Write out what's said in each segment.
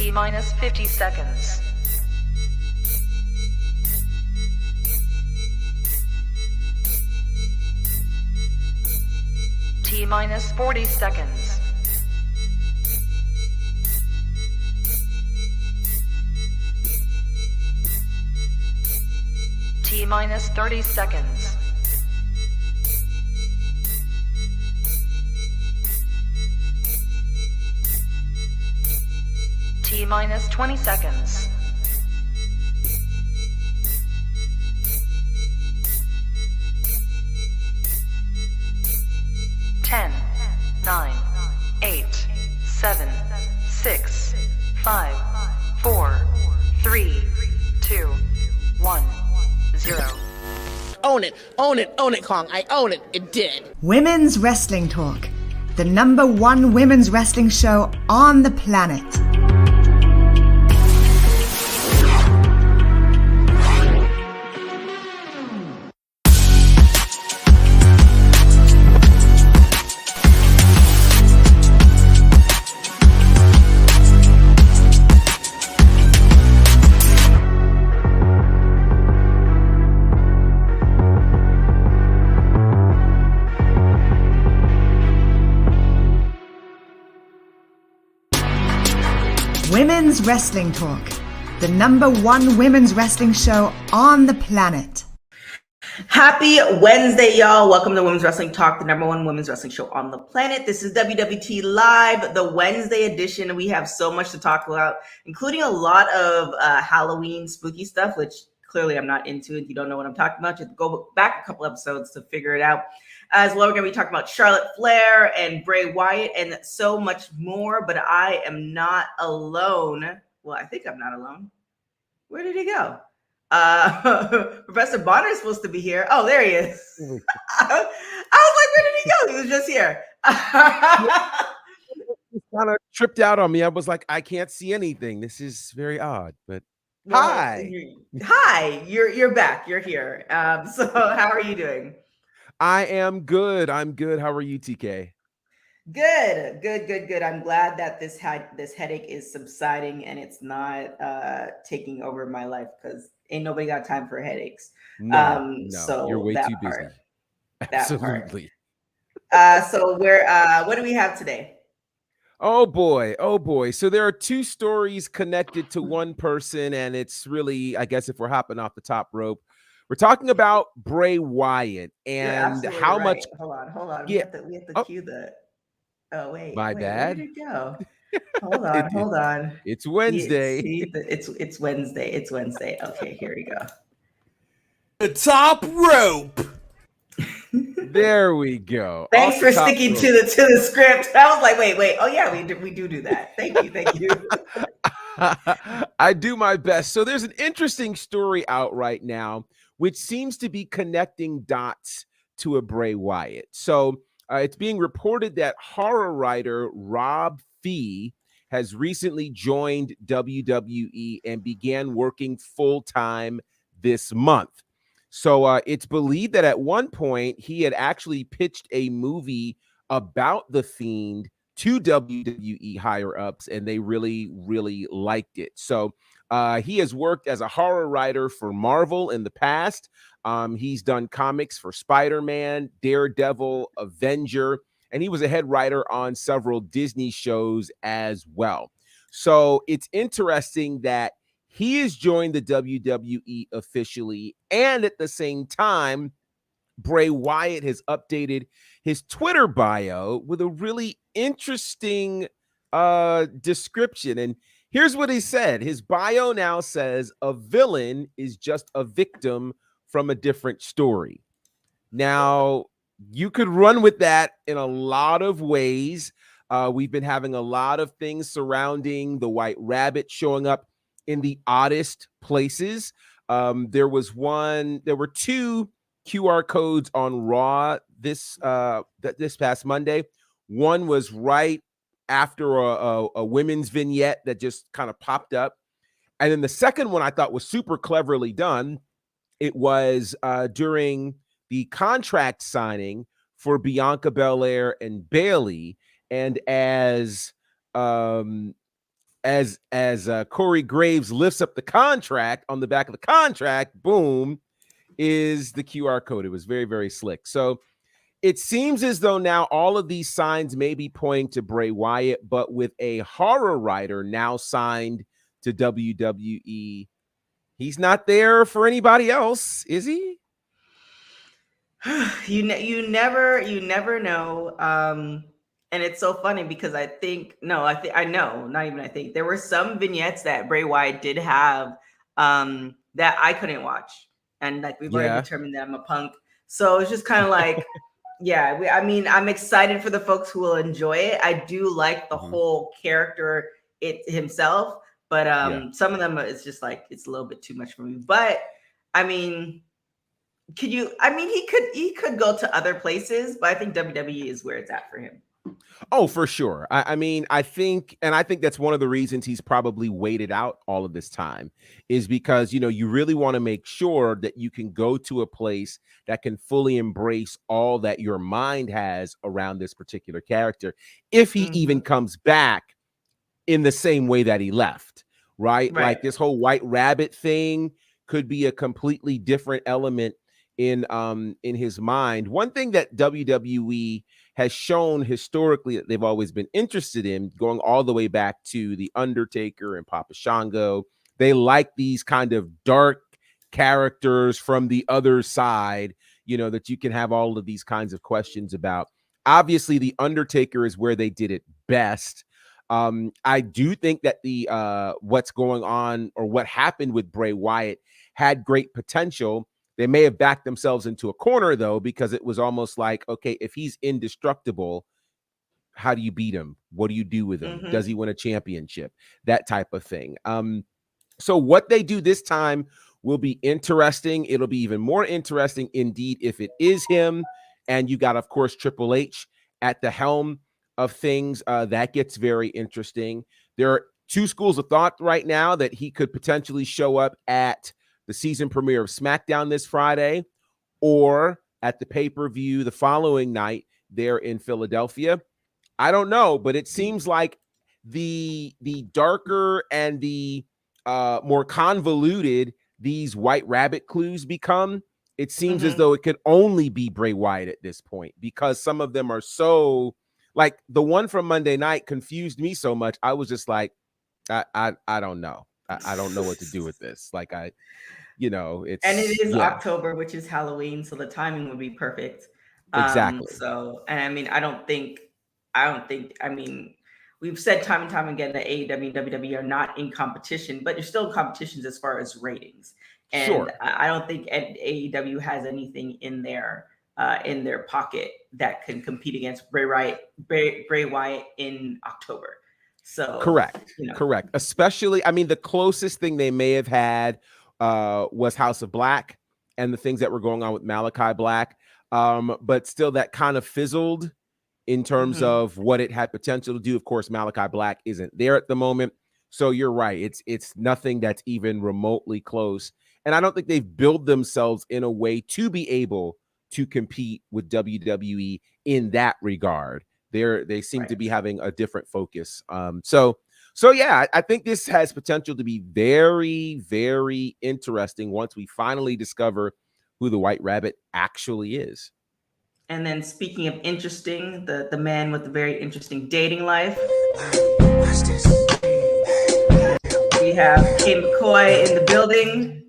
T minus 50 seconds. T minus 40 seconds. T minus 30 seconds. T minus 20 seconds. Ten, 9, 8, 7, 6, 5, 4, 3, 2, 1, 0. Own it, own it, own it, Kong. I own it. It did. Women's Wrestling Talk, the #1 women's wrestling show on the planet. Women's Wrestling Talk, the #1 women's wrestling show on the planet. Happy Wednesday, y'all. Welcome to Women's Wrestling Talk, the #1 women's wrestling show on the planet. This is WWT Live, the Wednesday edition. We have so much to talk about, including a lot of Halloween spooky stuff, which clearly I'm not into. If you don't know what I'm talking about, just go back a couple episodes to figure it out. As well, we're going to be talking about Charlotte Flair and Bray Wyatt and so much more, but I am not alone. Well, I think I'm not alone. Where did he go? Professor Bonner is supposed to be here. Oh, there he is. I was like, where did he go? He was just here. He kind of tripped out on me. I was like, I can't see anything. This is very odd, but hi. Hi, you're back. You're here. So how are you doing? I am good. I'm good. How are you, TK? Good. I'm glad that this headache is subsiding and it's not taking over my life, because ain't nobody got time for headaches. No, so you're way too busy. Part, Absolutely. So what do we have today? Oh boy. So there are two stories connected to one person, and it's really, I guess, if we're hopping off the top rope, we're talking about Bray Wyatt and how right. much. Hold on. Yeah. We have to cue the. Oh wait. My bad. Where did it go? Hold on. It's Wednesday. It's Wednesday. It's Wednesday. Okay, here we go. The top rope. There we go. Thanks for sticking to the script. I was like, wait. Oh yeah, we do that. Thank you. I do my best. So there's an interesting story out right now, which seems to be connecting dots to a Bray Wyatt. So it's being reported that horror writer Rob Fee has recently joined WWE and began working full-time this month. So it's believed that at one point he had actually pitched a movie about The Fiend to WWE higher-ups, and they really, really liked it. So he has worked as a horror writer for Marvel in the past. He's done comics for Spider-Man, Daredevil, Avenger, and he was a head writer on several Disney shows as well. So it's interesting that he has joined the WWE officially, and at the same time, Bray Wyatt has updated his Twitter bio with a really interesting description. And here's what he said. His bio now says, "A villain is just a victim from a different story." Now, you could run with that in a lot of ways. We've been having a lot of things surrounding the White Rabbit showing up in the oddest places. There were two QR codes on Raw this past Monday. One was right after a women's vignette that just kind of popped up. And then the second one I thought was super cleverly done. It was during the contract signing for Bianca Belair and Bayley. And as as Corey Graves lifts up the contract, on the back of the contract, boom, is the QR code. It was very, very slick. So it seems as though now all of these signs may be pointing to Bray Wyatt, but with a horror writer now signed to WWE, he's not there for anybody else, is he? You never know. And it's so funny because I know, not even I think, there were some vignettes that Bray Wyatt did have that I couldn't watch. And like we've already determined that I'm a punk. So it's just kind of like, I'm excited for the folks who will enjoy it. I do like the whole character himself, but some of them it's just like it's a little bit too much for me. But I mean, he could go to other places, but I think WWE is where it's at for him. Oh, for sure. I think that's one of the reasons he's probably waited out all of this time, is because, you really want to make sure that you can go to a place that can fully embrace all that your mind has around this particular character, if he even comes back in the same way that he left, right? Like this whole White Rabbit thing could be a completely different element in his mind. One thing that WWE has shown historically that they've always been interested in, going all the way back to The Undertaker and Papa Shango, they like these kind of dark characters from the other side, that you can have all of these kinds of questions about. Obviously, The Undertaker is where they did it best. I do think that the what's going on, or what happened with Bray Wyatt, had great potential. They may have backed themselves into a corner, though, because it was almost like, okay, if he's indestructible, how do you beat him? What do you do with him? Does he win a championship? That type of thing. So what they do this time will be interesting. It'll be even more interesting indeed if it is him. And you got, of course, Triple H at the helm of things. That gets very interesting. There are two schools of thought right now that he could potentially show up at the season premiere of SmackDown this Friday, or at the pay-per-view the following night there in Philadelphia. I don't know, but it seems like the darker and the more convoluted these White Rabbit clues become, it seems as though it could only be Bray Wyatt at this point, because some of them are so, like the one from Monday night confused me so much. I was just like, I don't know. I don't know what to do with this. Like it's, and it is October, which is Halloween, so the timing would be perfect. Exactly. So, and I mean, I mean, we've said time and time again that AEW and WWE are not in competition, but they're still in competitions as far as ratings. And I don't think AEW has anything in their pocket that can compete against Bray Wyatt in October. So correct. Especially, I mean, the closest thing they may have had was House of Black and the things that were going on with Malachi Black. But still that kind of fizzled in terms of what it had potential to do. Of course, Malachi Black isn't there at the moment. So you're right. It's nothing that's even remotely close. And I don't think they've built themselves in a way to be able to compete with WWE in that regard. They seem to be having a different focus. So yeah, I think this has potential to be very, very interesting once we finally discover who the White Rabbit actually is. And then speaking of interesting, the man with the very interesting dating life. We have Kane McCoy in the building.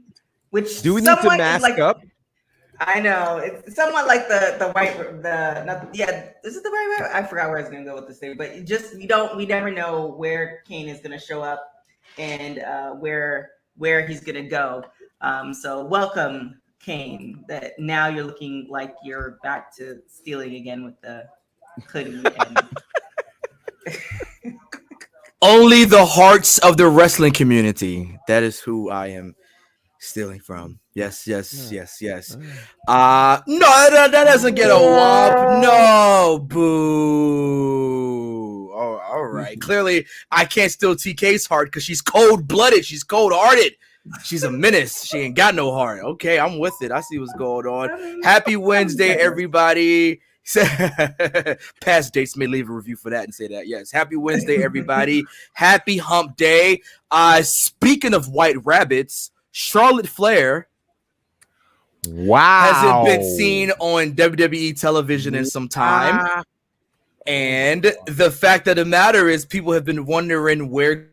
Which do we need to mask up? I know it's somewhat like is it the White Rabbit? I forgot where I was gonna go with this thing, but we never know where Kane is gonna show up and where he's gonna go. So welcome, Kane. That now you're looking like you're back to stealing again with the hoodie. Only the hearts of the wrestling community. That is who I am stealing from. Yes. No, that doesn't get a whop. No, boo. Oh, all right. Clearly, I can't steal TK's heart because she's cold-blooded. She's cold-hearted. She's a menace. She ain't got no heart. Okay, I'm with it. I see what's going on. Happy Wednesday, everybody. Past dates may leave a review for that and say that. Yes. Happy Wednesday, everybody. Happy hump day. Speaking of white rabbits, Charlotte Flair hasn't been seen on WWE television in some time. And the fact of the matter is people have been wondering where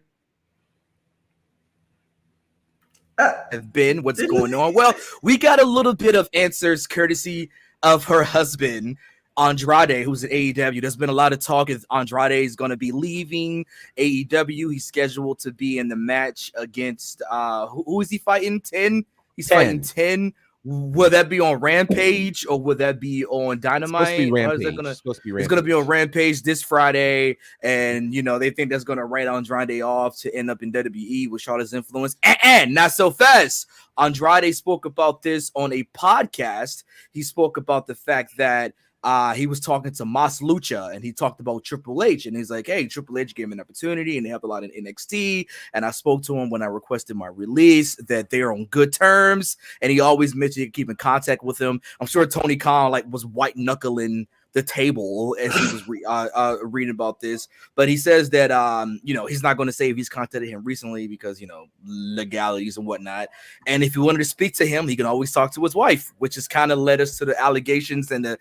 have been, what's going on. Well, we got a little bit of answers courtesy of her husband, Andrade, who's at AEW. There's been a lot of talk if Andrade is going to be leaving AEW. He's scheduled to be in the match against who is he fighting? 10? He's fighting 10. Will that be on Rampage or will that be on Dynamite? It's supposed to be Rampage. It's going to be on Rampage this Friday, and they think that's going to write Andrade off to end up in WWE with Charlotte's influence. And not so fast. Andrade spoke about this on a podcast. He spoke about the fact that he was talking to Mas Lucha and he talked about Triple H, and he's like, hey, Triple H gave me an opportunity and they have a lot in NXT, and I spoke to him when I requested my release that they're on good terms, and he always mentioned he'd keep in contact with him. I'm sure Tony Khan was white knuckling the table as he was reading about this, but he says that he's not going to say if he's contacted him recently because legalities and whatnot, and if you wanted to speak to him, he can always talk to his wife, which has kind of led us to the allegations and the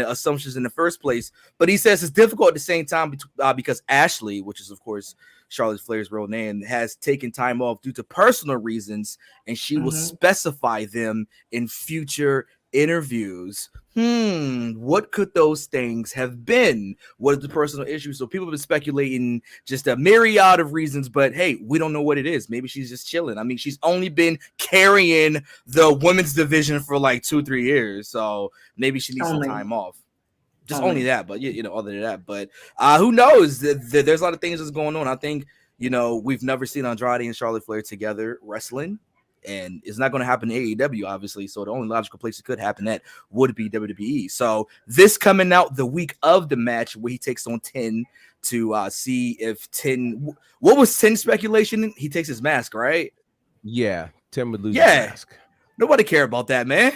assumptions in the first place. But he says it's difficult at the same time because Ashley, which is of course Charlotte Flair's real name, has taken time off due to personal reasons, and she will specify them in future interviews. What could those things have been? What is the personal issue? So people have been speculating just a myriad of reasons, but hey, we don't know what it is. Maybe she's just chilling. I mean, she's only been carrying the women's division for 2-3 years, so maybe she needs some time off. Just only that, but other than that, but who knows? There's a lot of things that's going on. I think we've never seen Andrade and Charlotte Flair together wrestling. And it's not going to happen in AEW, obviously. So the only logical place it could happen at would be WWE. So this coming out the week of the match where he takes on 10 to see if 10. What was 10 speculation? He takes his mask, right? Yeah, 10 would lose his mask. Nobody care about that, man.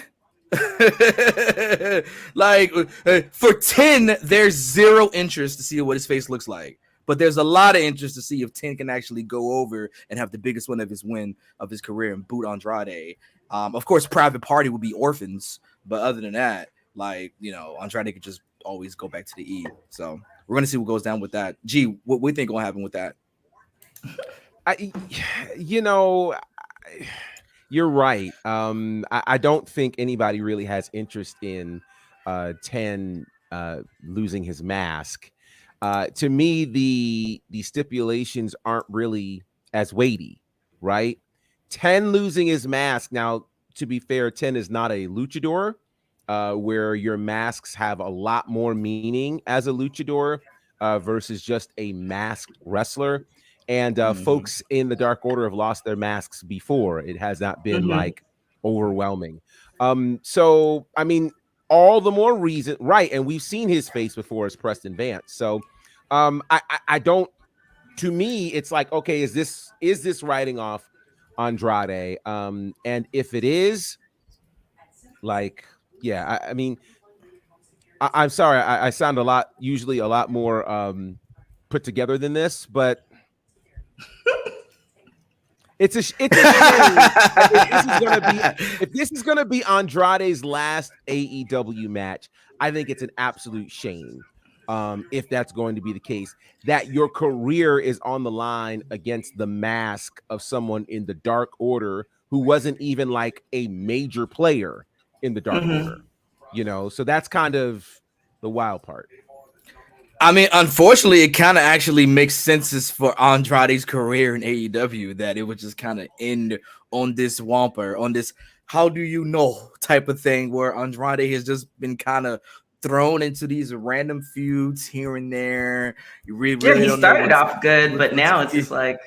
For 10, there's zero interest to see what his face looks like. But there's a lot of interest to see if 10 can actually go over and have the biggest win of his career and boot Andrade. Of course, Private Party would be orphans, but other than that, Andrade could just always go back to the E. So we're gonna see what goes down with that. G, what we think gonna happen with that? You're right. I don't think anybody really has interest in 10 losing his mask. To me, the stipulations aren't really as weighty, right? 10 losing his mask. Now, to be fair, 10 is not a luchador, where your masks have a lot more meaning as a luchador versus just a masked wrestler. And folks in the Dark Order have lost their masks before. It has not been overwhelming. So, I mean, all the more reason, right? And we've seen his face before as Preston Vance. So I don't, to me, it's like, okay, is this writing off Andrade? And if it is, I mean, I'm sorry, I sound usually a lot more put together than this, but it's a shame. If this is gonna be Andrade's last AEW match, I think it's an absolute shame. If that's going to be the case, that your career is on the line against the mask of someone in the Dark Order who wasn't even a major player in the Dark Order, so that's kind of the wild part. I mean, unfortunately, it kind of actually makes sense for Andrade's career in AEW that it would just kind of end on this whomper, on this how do you know type of thing where Andrade has just been kind of thrown into these random feuds here and there. You really he started off good, but now it's just like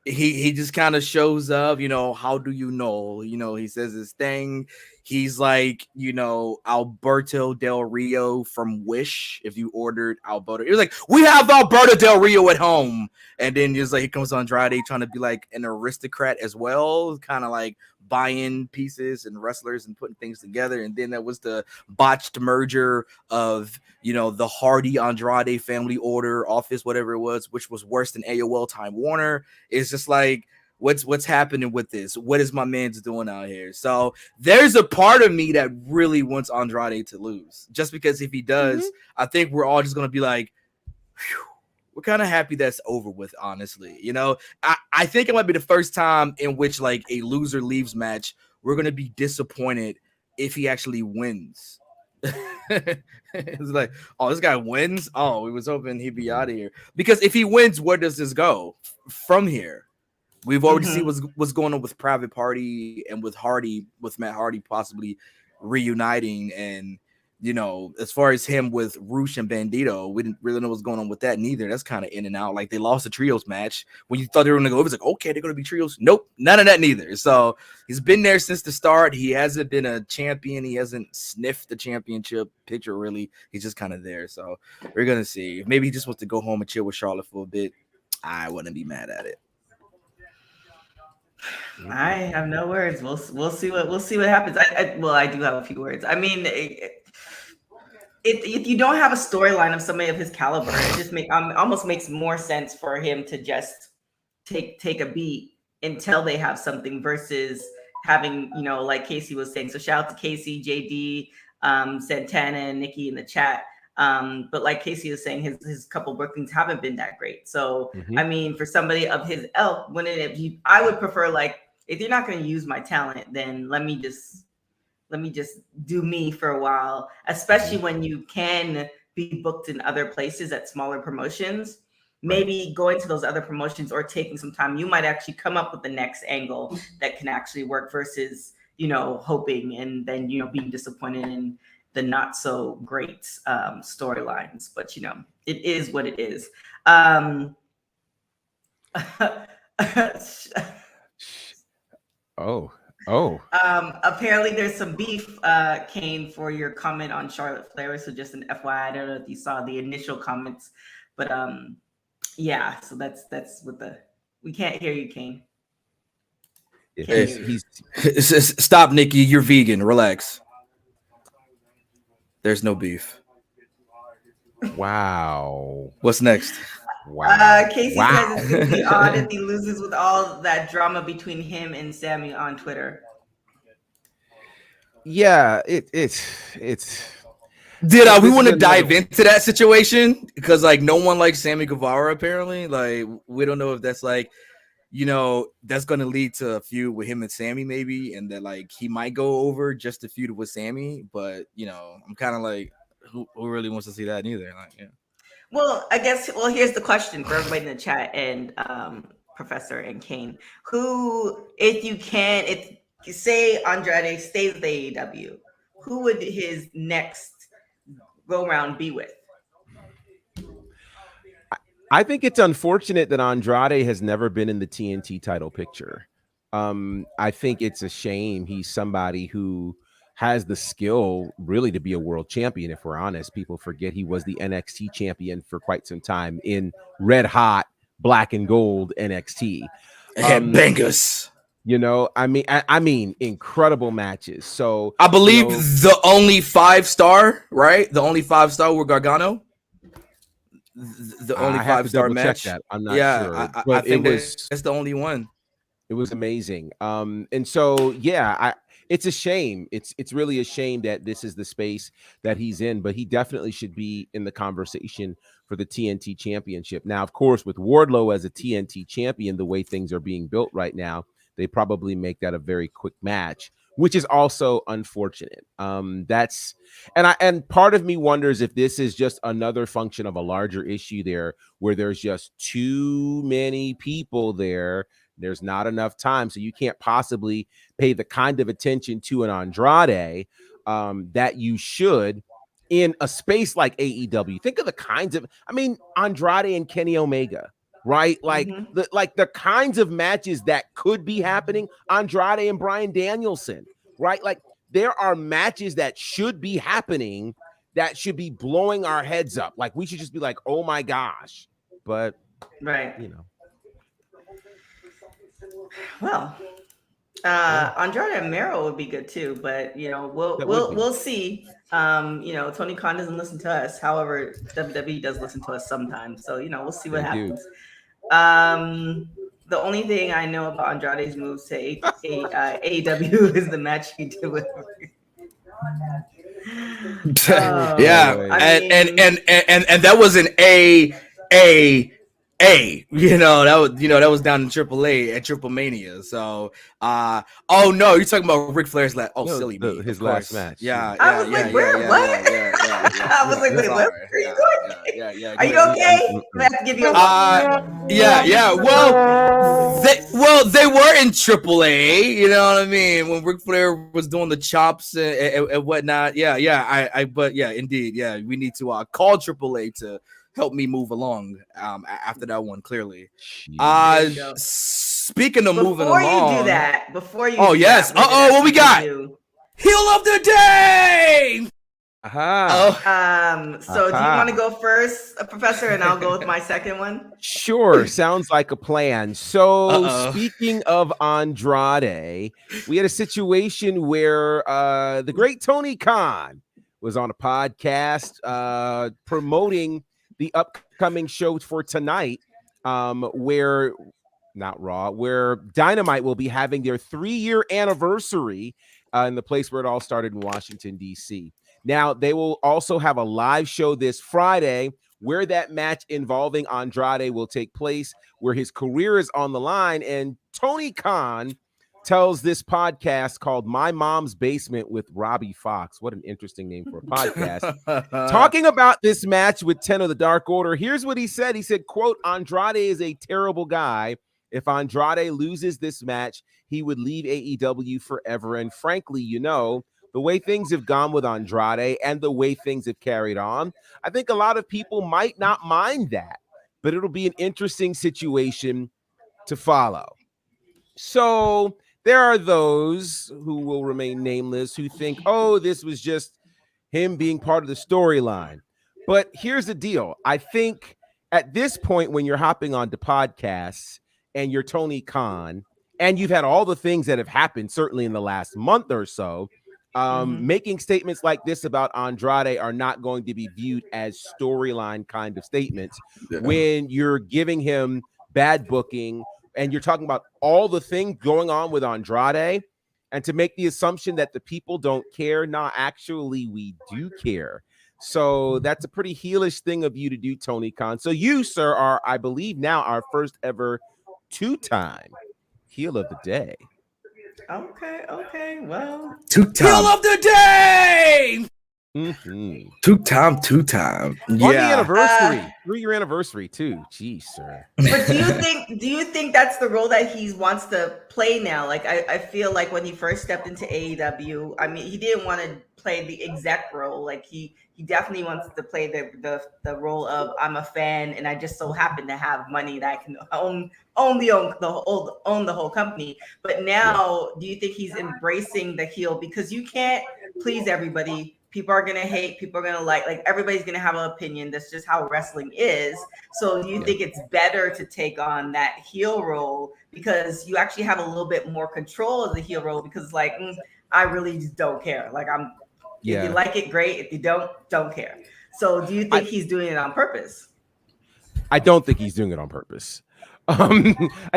he just kind of shows up, how do you know? He says his thing. He's like, Alberto Del Rio from Wish. If you ordered Alberto, it was like, we have Alberto Del Rio at home. And then just here comes Andrade trying to be like an aristocrat as well, kind of like buying pieces and wrestlers and putting things together. And then there was the botched merger of, you know, the Hardy Andrade family order office, whatever it was, which was worse than AOL Time Warner. It's just like, what's happening with this? What is my man's doing out here? So there's a part of me that really wants Andrade to lose, just because if he does, I think we're all just going to be like, whew, we're kind of happy that's over with, honestly. You know, I think it might be the first time in which like a loser leaves match, we're going to be disappointed if he actually wins. It's like, oh, this guy wins. Oh, we was hoping he'd be out of here, because if he wins, where does this go from here? We've already seen what's going on with Private Party and with Matt Hardy possibly reuniting. And, you know, as far as him with Roosh and Bandito, we didn't really know what's going on with that neither. That's kind of in and out. Like, they lost the trios match. When you thought they were going to go, it was like, okay, they're going to be trios. Nope, none of that neither. So he's been there since the start. He hasn't been a champion. He hasn't sniffed the championship picture, really. He's just kind of there. So we're going to see. Maybe he just wants to go home and chill with Charlotte for a bit. I wouldn't be mad at it. I have no words. We'll see what happens. I do have a few words. I mean, if you don't have a storyline of somebody of his caliber, it just almost makes more sense for him to just take a beat until they have something, versus having, you know, like Casey was saying. So shout out to Casey, JD, Santana, and Nikki in the chat. But like Casey was saying, his couple bookings haven't been that great. So I mean, for somebody of his ilk, I would prefer, like, if you're not going to use my talent, then let me just do me for a while, especially when you can be booked in other places at smaller promotions. Maybe going to those other promotions or taking some time, you might actually come up with the next angle that can actually work, versus, you know, hoping and then, you know, being disappointed in the not so great storylines. But, you know, it is what it is. Apparently there's some beef, Kane, for your comment on Charlotte Flair. So just an FYI, I don't know if you saw the initial comments, but yeah, so that's what we can't hear you, Kane. Stop, Nikki, you're vegan, relax. There's no beef. Wow. What's next? Wow. Casey says it's going to be odd if he loses with all that drama between him and Sammy on Twitter. Yeah, it's. We want to dive into that situation? Because, like, no one likes Sammy Guevara, apparently. Like, we don't know if that's, like, you know, that's going to lead to a feud with him and Sammy, maybe, and that, like, he might go over just to feud with Sammy. But, you know, I'm kind of like, who really wants to see that either? Like, yeah. Well, here's the question for everybody in the chat and Professor and Kane. Who, if you say Andrade stays with AEW, who would his next go round be with? I think it's unfortunate that Andrade has never been in the TNT title picture. I think it's a shame. He's somebody who has the skill really to be a world champion. If we're honest, people forget he was the NXT champion for quite some time in red hot black and gold NXT. Bangers. You know, I mean, incredible matches. So I believe the only 5-star, right? The only 5-star were Gargano. The only 5-star match. That. I'm not sure. I think that's the only one. It was amazing. And so, yeah, it's a shame. It's really a shame that this is the space that he's in, but he definitely should be in the conversation for the TNT championship. Now, of course, with Wardlow as a TNT champion, the way things are being built right now, they probably make that a very quick match, which is also unfortunate. And part of me wonders if this is just another function of a larger issue there, where there's just too many people there. There's not enough time, so you can't possibly pay the kind of attention to an Andrade that you should in a space like AEW. Think of the kinds of, Andrade and Kenny Omega, right? Like the kinds of matches that could be happening. Andrade and Bryan Danielson, right? Like, there are matches that should be happening that should be blowing our heads up. Like, we should just be like, oh my gosh. But right, you know. Well, Andrade and Mero would be good too, but we'll see. Tony Khan doesn't listen to us. However, WWE does listen to us sometimes. So we'll see what happens. The only thing I know about Andrade's moves to AEW is the match he did with. Yeah, and that was an A. That was down in AAA at Triple Mania. So, oh no, you're talking about Ric Flair's last. Oh, silly me, his last match. Yeah, I was like, what? I was like, wait, what are you doing? Yeah. Are you okay? I have to give you a yeah. Well, they were in AAA. You know what I mean? When Ric Flair was doing the chops and whatnot. But indeed, we need to call AAA to help me move along after that one, clearly. Speaking of moving along. Before you do yes. What we got? Heel of the day! So do you want to go first, Professor, and I'll go with my second one? Sure, sounds like a plan. So speaking of Andrade, we had a situation where the great Tony Khan was on a podcast promoting the upcoming show for tonight, where Dynamite will be having their 3-year anniversary in the place where it all started in Washington, D.C. Now, they will also have a live show this Friday where that match involving Andrade will take place, where his career is on the line. And Tony Khan tells this podcast called My Mom's Basement with Robbie Fox. What an interesting name for a podcast. Talking about this match with 10 of the Dark Order. Here's what he said. He said, quote, Andrade is a terrible guy. If Andrade loses this match, he would leave AEW forever. And frankly, the way things have gone with Andrade and the way things have carried on, I think a lot of people might not mind that, but it'll be an interesting situation to follow. So there are those who will remain nameless who think, oh, this was just him being part of the storyline. But here's the deal. I think at this point, when you're hopping onto podcasts and you're Tony Khan, and you've had all the things that have happened, certainly in the last month or so, making statements like this about Andrade are not going to be viewed as storyline kind of statements when you're giving him bad booking and you're talking about all the things going on with Andrade, and to make the assumption that the people don't care. Nah, actually, we do care. So that's a pretty heelish thing of you to do, Tony Khan. So you, sir, are, I believe, now our first ever 2-time heel of the day. Okay. Well, 2-time heel of the day. Mm-hmm. Two-time. On the anniversary, 3-year anniversary too. Jeez, sir. But do you think that's the role that he wants to play now? Like, I feel like when he first stepped into AEW, I mean, he didn't want to play the exec role. Like he definitely wants to play the role of, I'm a fan and I just so happen to have money that I can own the whole company. But now, do you think he's embracing the heel? Because you can't please everybody. People are going to hate, people are going to like everybody's going to have an opinion. That's just how wrestling is. So do you think it's better to take on that heel role because you actually have a little bit more control of the heel role, because I really just don't care. If you like it, great. If you don't care. So do you think he's doing it on purpose? I don't think he's doing it on purpose.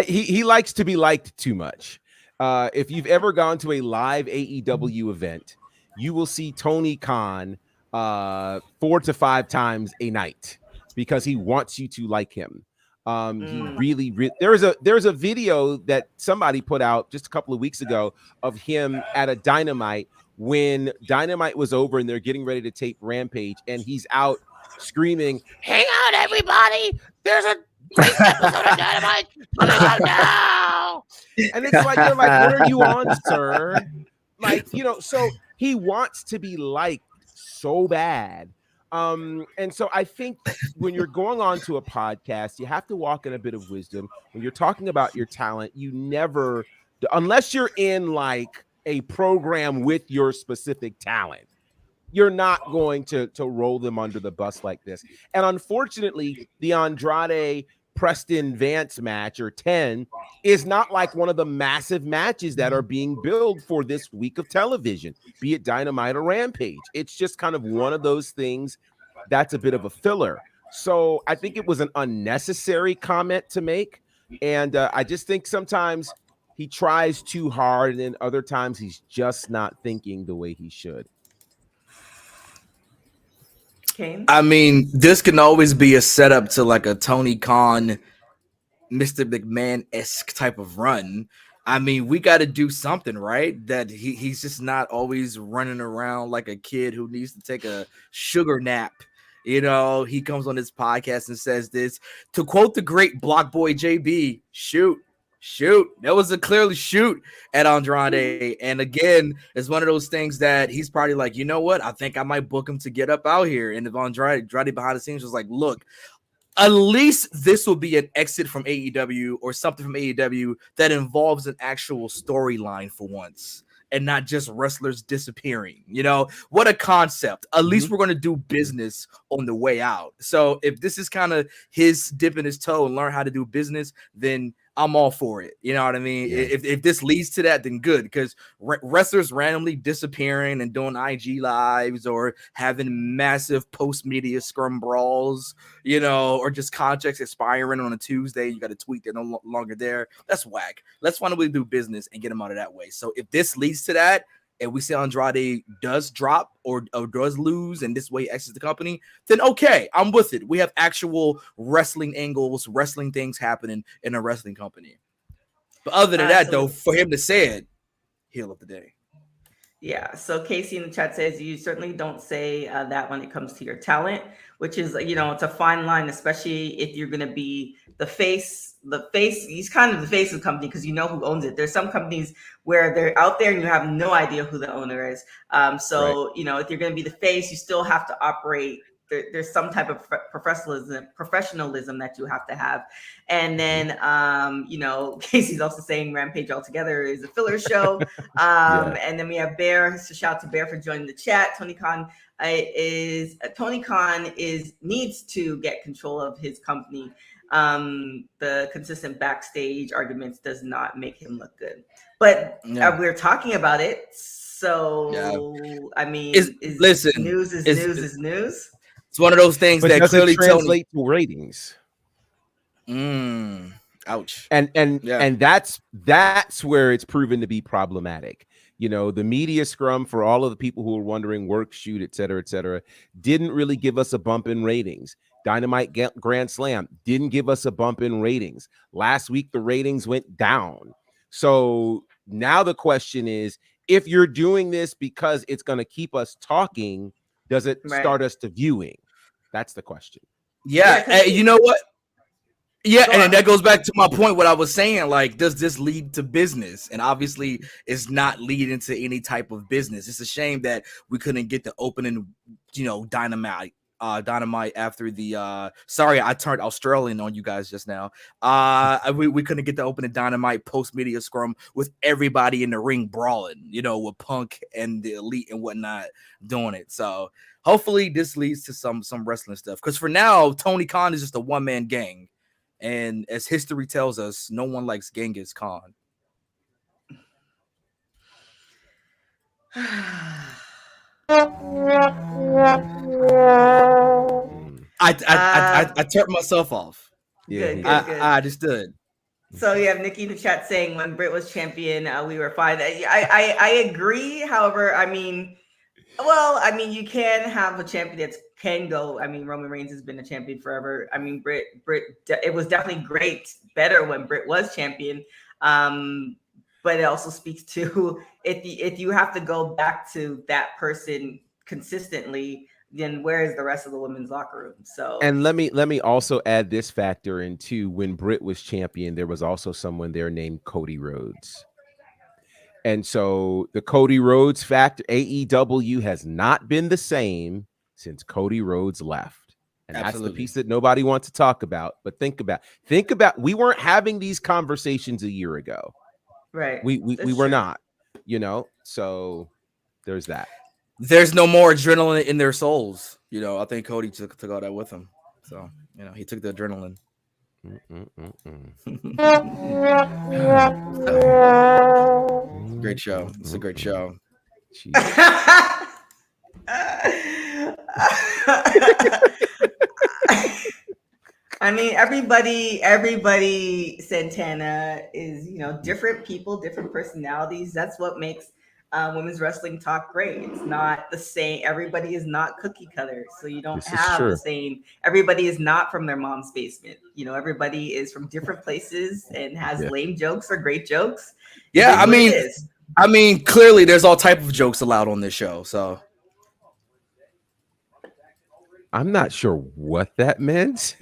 He likes to be liked too much. If you've ever gone to a live AEW event, you will see Tony Khan 4 to 5 times a night because he wants you to like him. He really there's a video that somebody put out just a couple of weeks ago of him at a Dynamite when Dynamite was over and they're getting ready to tape Rampage, and he's out screaming, "Hang on, everybody! There's a great episode of Dynamite coming out now!" And it's like, you're like, what are you on, sir? So he wants to be liked so bad. And so I think when you're going on to a podcast, you have to walk in a bit of wisdom. When you're talking about your talent, you never, unless you're in a program with your specific talent, you're not going to roll them under the bus like this. And unfortunately, the Andrade Preston Vance match or 10 is not like one of the massive matches that are being billed for this week of television, be it Dynamite or Rampage. It's just kind of one of those things that's a bit of a filler. So I think it was an unnecessary comment to make. And I just think sometimes he tries too hard, and then other times he's just not thinking the way he should. Kane? I mean, this can always be a setup to like a Tony Khan, Mr. McMahon-esque type of run. I mean, we got to do something, right? That he's just not always running around like a kid who needs to take a sugar nap. You know, he comes on this podcast and says this. To quote the great Block Boy JB, shoot. That was a clearly shoot at Andrade. And again, it's one of those things that he's probably like, you know what? I think I might book him to get up out here. And if Andrade behind the scenes was like, look, at least this will be an exit from AEW or something from AEW that involves an actual storyline for once and not just wrestlers disappearing. You know, what a concept. At least we're going to do business on the way out. So if this is kind of his dipping his toe and learn how to do business, then I'm all for it. You know what I mean? Yeah. If this leads to that, then good, because wrestlers randomly disappearing and doing IG lives or having massive post-media scrum brawls, you know, or just contracts expiring on a Tuesday, you got to tweet they're no longer there. That's whack. Let's find a way to do business and get them out of that way. So if this leads to that, and we see Andrade does drop or does lose, and this way he exits the company, then okay, I'm with it. We have actual wrestling angles, wrestling things happening in a wrestling company. But other than that, though, for him to say it, heel of the day. Yeah, so Casey in the chat says you certainly don't say that when it comes to your talent, which is, you know, it's a fine line, especially if you're going to be the face. He's kind of the face of the company because you know who owns it. There's some companies where they're out there and you have no idea who the owner is. So, right. You know, if you're going to be the face, you still have to operate. There's some type of professionalism that you have to have. And then, you know, Casey's also saying Rampage altogether is a filler show. And then we have Bear. So shout out to Bear for joining the chat. Tony Khan needs to get control of his company. The consistent backstage arguments does not make him look good. But we're talking about it. So, I mean, news is news. It's one of those things but that clearly translate to ratings. Ouch. And that's where it's proven to be problematic. You know, the media scrum, for all of the people who are wondering, work, shoot, et cetera, didn't really give us a bump in ratings. Dynamite Grand Slam didn't give us a bump in ratings. Last week, the ratings went down. So now the question is, if you're doing this because it's going to keep us talking, does it start us to viewing? That's the question. Yeah, you know what? Yeah, and that goes back to my point, what I was saying, like, does this lead to business? And obviously, it's not leading to any type of business. It's a shame that we couldn't get the opening, you know, Dynamite after the sorry, I turned Australian on you guys just now. We couldn't get the opening Dynamite post-media scrum with everybody in the ring brawling, you know, with Punk and the Elite and whatnot doing it. So hopefully this leads to some wrestling stuff. Because for now, Tony Khan is just a one-man gang. And as history tells us, no one likes Genghis Khan. I turned myself off. Yeah, good. I understood. So you have Nikki in the chat saying when Britt was champion, we were fine. I agree. However, I mean, you can have a champion that can go. I mean, Roman Reigns has been a champion forever. I mean, Britt, it was definitely better when Britt was champion. But it also speaks to if you have to go back to that person consistently, then where is the rest of the women's locker room? So, and let me also add this factor in too. When Britt was champion, there was also someone there named Cody Rhodes. And so the Cody Rhodes factor, AEW has not been the same since Cody Rhodes left. And Absolutely. That's the piece that nobody wants to talk about. But think about, we weren't having these conversations a year ago. Right. We were not, you know, so there's that. There's no more adrenaline in their souls. You know, I think Cody took all that with him. So, you know, he took the adrenaline. Great show. It's a great show. I mean, everybody Santana is, different people, different personalities. That's what makes women's wrestling talk great. It's not the same. Everybody is not cookie cutter. So you don't have the same. Everybody is not from their mom's basement. Everybody is from different places and has lame jokes or great jokes. Yeah, I mean, clearly there's all type of jokes allowed on this show. So I'm not sure what that meant.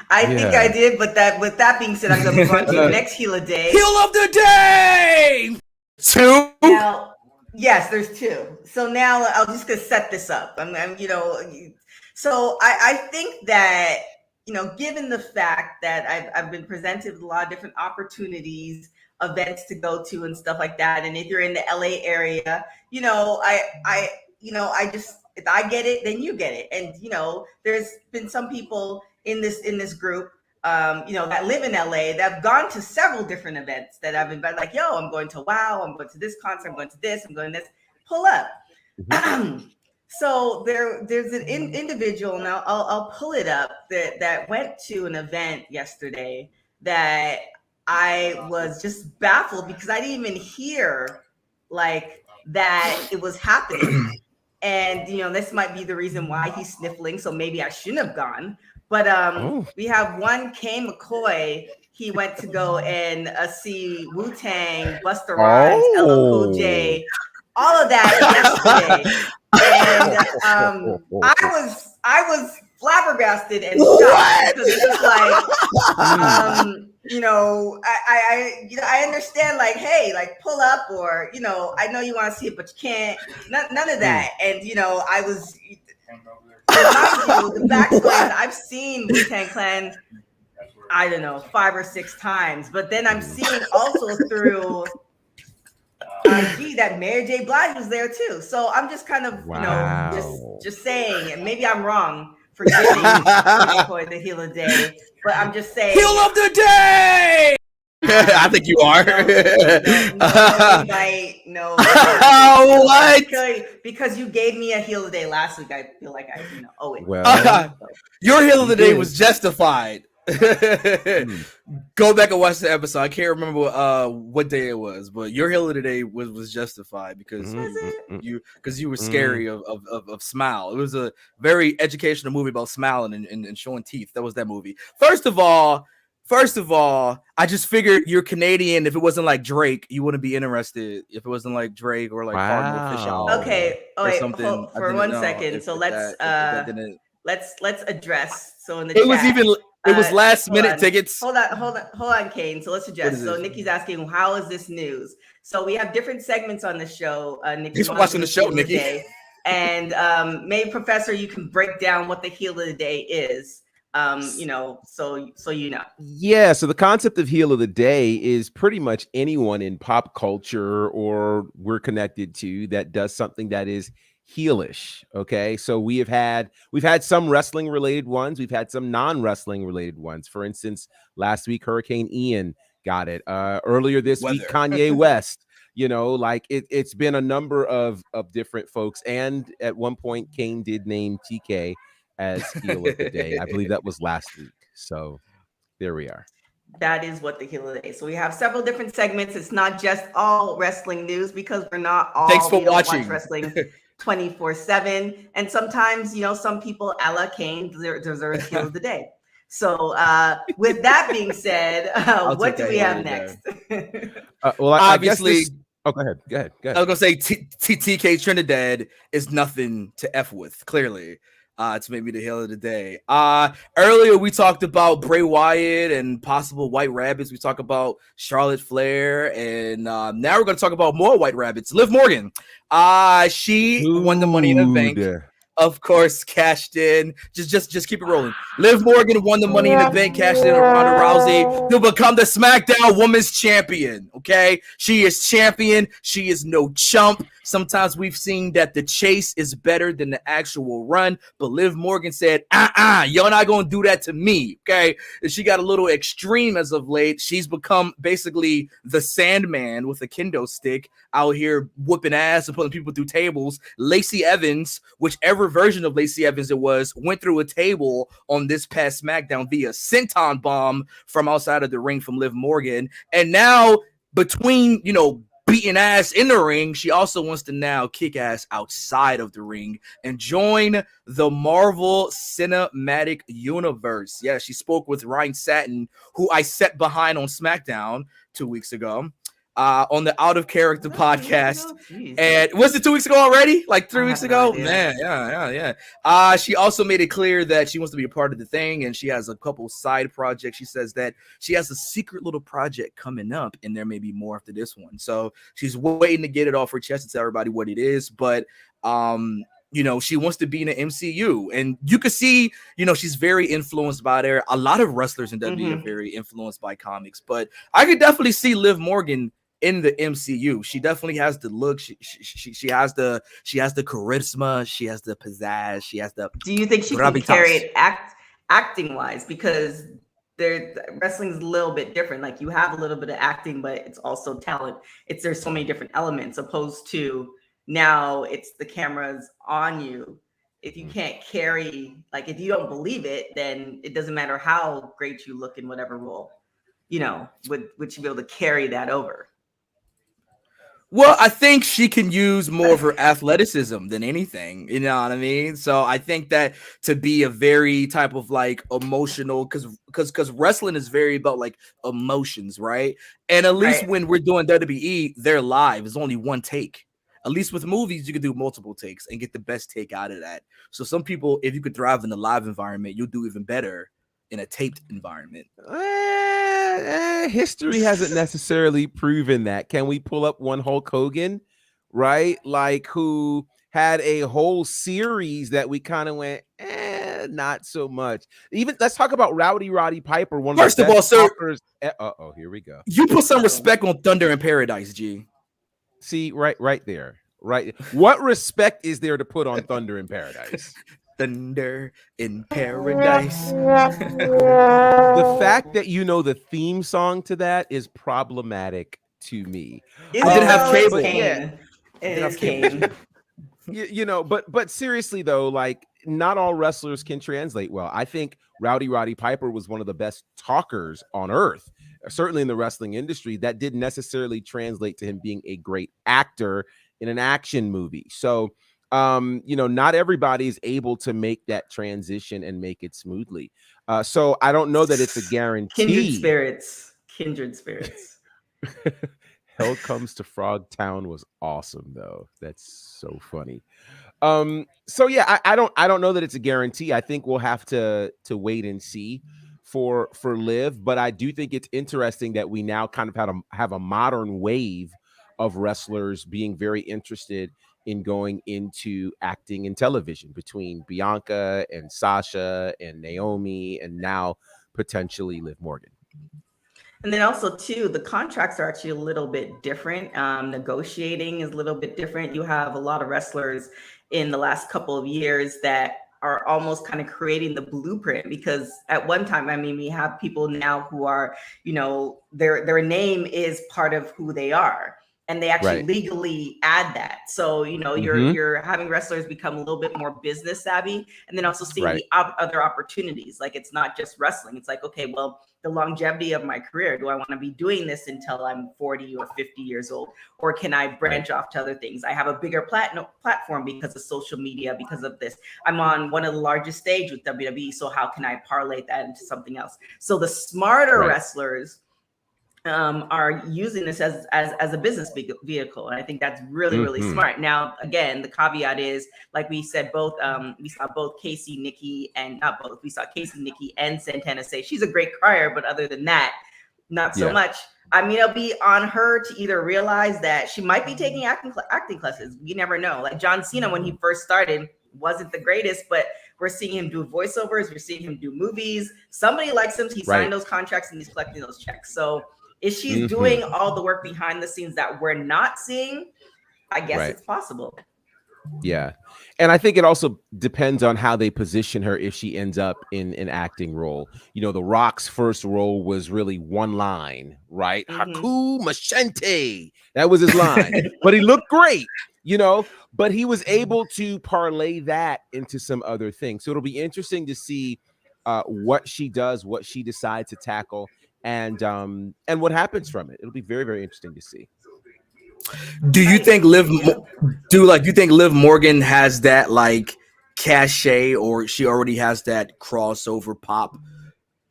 I think I did, but with that being said, I'm going to move on to the next heel of the day. Heel of the day! 2? Now, yes, there's 2. So now I'm just going to set this up. So I think that, given the fact that I've been presented with a lot of different opportunities, events to go to and stuff like that. And if you're in the LA area, if I get it, then you get it. And, there's been some people in this group, that live in LA that have gone to several different events that I've invited, like, yo, I'm going to WOW, I'm going to this concert, I'm going to this, I'm going to this, pull up. So there's an individual, now I'll pull it up, that went to an event yesterday that I was just baffled because I didn't even hear that it was happening. And, this might be the reason why he's sniffling. So maybe I shouldn't have gone. But we have one Kane McCoy. He went to go and see Wu-Tang, Busta Rhymes, LL Cool J, all of that yesterday. And I was flabbergasted and shocked because it's I understand, hey, pull up, or I know you want to see it, but you can't. None of that. And I was. Remind you, the backstory, I've seen Wu-Tang Clan, I don't know, 5 or 6 times, but then I'm seeing also through IG that Mary J. Blige was there too. So I'm just kind of, just saying, and maybe I'm wrong for giving the heel of the day, but I'm just saying. Heel of the day! I think you are. No. What? Because you gave me a heel of the day last week, I feel like I owe it. Well, your heel of the day was justified. Go back and watch the episode. I can't remember what day it was, but your heel of the day was justified because you were scary of Smile. It was a very educational movie about smiling and showing teeth. That was that movie. First of all, I just figured you're Canadian. If it wasn't like Drake, you wouldn't be interested. If it wasn't like Drake or like Cardinal Fish. Okay. Oh, wait, hold for 1 second. So let's address. So in the chat, it was last minute tickets. Hold on, Kane. So let's address. So Nikki's asking, how is this news? So we have different segments on the show. Thanks for watching the show, Nikki. And maybe Professor, you can break down what the heel of the day is. So Yeah, so the concept of heel of the day is pretty much anyone in pop culture or we're connected to that does something that is heelish. Okay, so we've had some wrestling related ones, we've had some non-wrestling related ones. For instance, last week Hurricane Ian got it. Earlier this week, Kanye West. It's been a number of different folks, and at one point Kane did name TK as heel of the day. I believe that was last week. So there we are. That is what the heel of the day. So we have several different segments. It's not just all wrestling news because we're not all. Thanks for watching. Watch wrestling 24/7, and sometimes some people, a la Kane, deserve heel of the day. So with that being said, what do we have next? Well, obviously. Go ahead. I was gonna say TK Trinidad is nothing to F with, clearly. To make me the heel of the day. Earlier we talked about Bray Wyatt and possible White Rabbits. We talked about Charlotte Flair, and now we're going to talk about more White Rabbits. Liv Morgan. She won the Money in the Bank. Of course, cashed in. Just keep it rolling. Liv Morgan won the Money in the Bank, cashed in on Ronda Rousey to become the SmackDown Women's Champion. Okay, she is champion. She is no chump. Sometimes we've seen that the chase is better than the actual run. But Liv Morgan said, you're not going to do that to me. Okay. And she got a little extreme as of late. She's become basically the Sandman with a kendo stick out here whooping ass and putting people through tables. Lacey Evans, whichever version of Lacey Evans it was, went through a table on this past SmackDown via senton bomb from outside of the ring from Liv Morgan. And now between, beating ass in the ring, she also wants to now kick ass outside of the ring and join the Marvel Cinematic Universe. Yeah, she spoke with Ryan Satin, who I sat behind on SmackDown 2 weeks ago. On the Out of Character podcast. And was it 2 weeks ago already? Like 3 weeks ago? Man, yeah. She also made it clear that she wants to be a part of the thing, and she has a couple side projects. She says that she has a secret little project coming up, and there may be more after this one. So she's waiting to get it off her chest and tell everybody what it is. But she wants to be in the MCU, and you can see, she's very influenced by there. A lot of wrestlers in WWE are very influenced by comics, but I could definitely see Liv Morgan in the MCU. She definitely has the look. She has the charisma. She has the pizzazz. She has the. Do you think she can carry it acting wise? Because wrestling's a little bit different. Like, you have a little bit of acting, but it's also talent. There's so many different elements opposed to now it's the cameras on you. If you can't carry, like, if you don't believe it, then it doesn't matter how great you look in whatever role, would you be able to carry that over? Well, I think she can use more of her athleticism than anything. You know what I mean? So I think that to be a very type of like emotional, because wrestling is very about like emotions, right? And at least when we're doing WWE, they're live. It's only one take. At least with movies, you can do multiple takes and get the best take out of that. So some people, if you could thrive in a live environment, you'll do even better in a taped environment. History hasn't necessarily proven that. Can we pull up one Hulk Hogan, right? Like, who had a whole series that we kind of went, not so much. Even let's talk about Roddy Piper. First of all, sir, here we go. You put some respect on Thunder in Paradise, G. See, right there. Right. What respect is there to put on Thunder in Paradise? Thunder in Paradise. The fact that the theme song to that is problematic to me. I didn't have cable. It is Kane. But seriously though, like, not all wrestlers can translate well. I think Roddy Piper was one of the best talkers on earth, certainly in the wrestling industry. That didn't necessarily translate to him being a great actor in an action movie. So not everybody is able to make that transition and make it smoothly. So I don't know that it's a guarantee. Kindred spirits. Hell Comes to Frog Town was awesome though. That's so funny. So yeah, I don't know that it's a guarantee. I think we'll have to wait and see for Liv, but I do think it's interesting that we now kind of have a modern wave of wrestlers being very interested in going into acting and television, between Bianca and Sasha and Naomi and now potentially Liv Morgan. And then also too, the contracts are actually a little bit different. Negotiating is a little bit different. You have a lot of wrestlers in the last couple of years that are almost kind of creating the blueprint, because at one time, we have people now who are, their name is part of who they are. And they actually legally add that. So, you're having wrestlers become a little bit more business savvy, and then also seeing the other opportunities. Like, it's not just wrestling. It's like, okay, well, the longevity of my career, do I want to be doing this until I'm 40 or 50 years old? Or can I branch off to other things? I have a bigger platform because of social media, because of this. I'm on one of the largest stage with WWE. So how can I parlay that into something else? So the smarter wrestlers are using this as a business vehicle. And I think that's really, really smart. Now, again, the caveat is, like we said, we saw Casey, Nikki, and not both. We saw Casey, Nikki, and Santana say she's a great crier, but other than that, not so much. It'll be on her to either realize that she might be taking acting classes. You never know. Like John Cena, when he first started, wasn't the greatest, but we're seeing him do voiceovers. We're seeing him do movies. Somebody likes him. He signed those contracts and he's collecting those checks. So is she doing all the work behind the scenes that we're not seeing? I guess Right. it's possible. Yeah. And I think it also depends on how they position her if she ends up in an acting role. You know, The Rock's first role was really one line, right? Haku Machente. That was his line. But he looked great, you know, but he was able to parlay that into some other things. So it'll be interesting to see what she does, what she decides to tackle, and what happens from it. It'll be very, very interesting to see. Do you think you think Liv Morgan has that like cachet, or she already has that crossover pop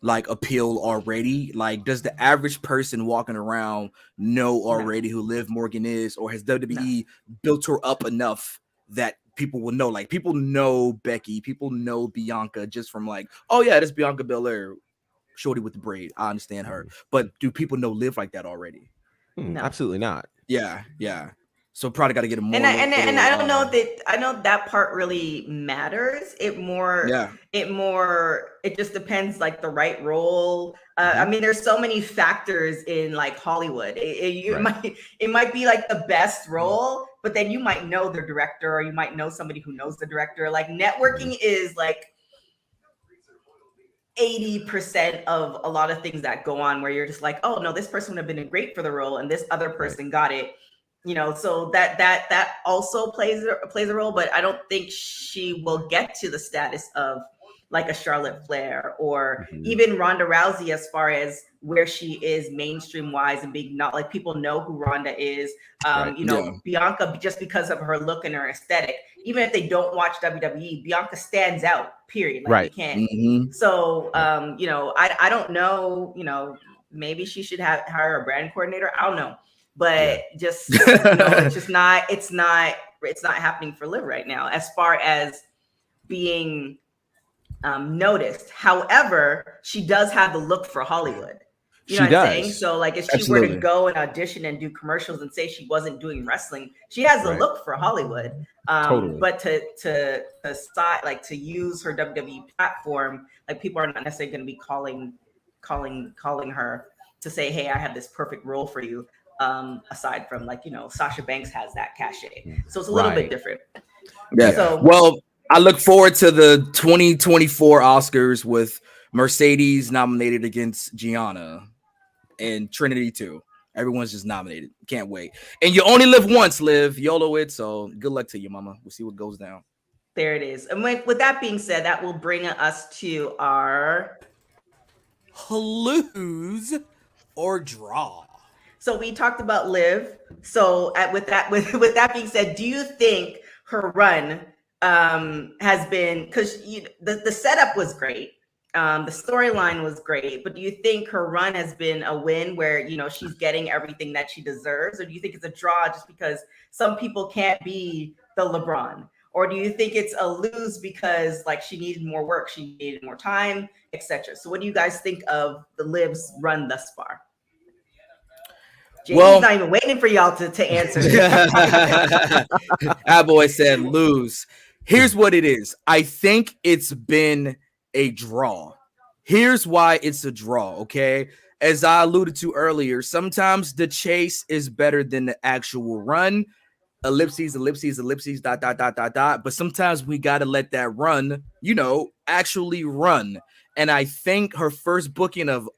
like appeal already? Like, does the average person walking around know already who Liv Morgan is, or has WWE built her up enough that people will know? Like, people know Becky, people know Bianca just from like, oh yeah, this Bianca Belair, shorty with the braid. I understand her, but do people know Liv like that already? No. Absolutely not. Yeah. So probably got to get a more. And I don't know that I know that part really matters. It just depends, like the right role. I mean, there's so many factors in like Hollywood. It might be like the best role, but then you might know the director, or you might know somebody who knows the director. Like networking is like 80% of a lot of things that go on, where you're just like, oh no, this person would have been great for the role, and this other person got it. You know, so that also plays a role, but I don't think she will get to the status of like a Charlotte Flair or even Ronda Rousey, as far as where she is mainstream wise and being not like people know who Ronda is. Bianca, just because of her look and her aesthetic, even if they don't watch WWE, Bianca stands out, period. Like, you can't. So, I don't know, maybe she should hire a brand coordinator. I don't know. But just it's not happening for Liv right now as far as being noticed. However, she does have the look for Hollywood. You know what I'm saying? So like, if she were to go and audition and do commercials and say she wasn't doing wrestling, she has the look for Hollywood. But to use her WWE platform, like, people are not necessarily going to be calling her to say, hey, I have this perfect role for you. Aside from like, Sasha Banks has that cachet, so it's a little bit different. So, well, I look forward to the 2024 Oscars with Mercedes nominated against Gianna and Trinity too. Everyone's just nominated. Can't wait. And you only live once, Liv. YOLO it. So good luck to you, mama. We'll see what goes down. There it is. And with that being said, that will bring us to our lose or draw. So we talked about Liv. So with that being said, do you think her run has been, because the setup was great, the storyline was great, but do you think her run has been a win where she's getting everything that she deserves, or do you think it's a draw just because some people can't be the LeBron, or do you think it's a lose because like she needed more work, she needed more time, etc.? So what do you guys think of the Liv's run thus far? Jamie's not even waiting for y'all to answer. That boy said lose. Here's what it is. I think it's been a draw. Here's why it's a draw, okay? As I alluded to earlier, sometimes the chase is better than the actual run. Ellipses, dot. But sometimes we got to let that run, actually run. And I think her first booking of,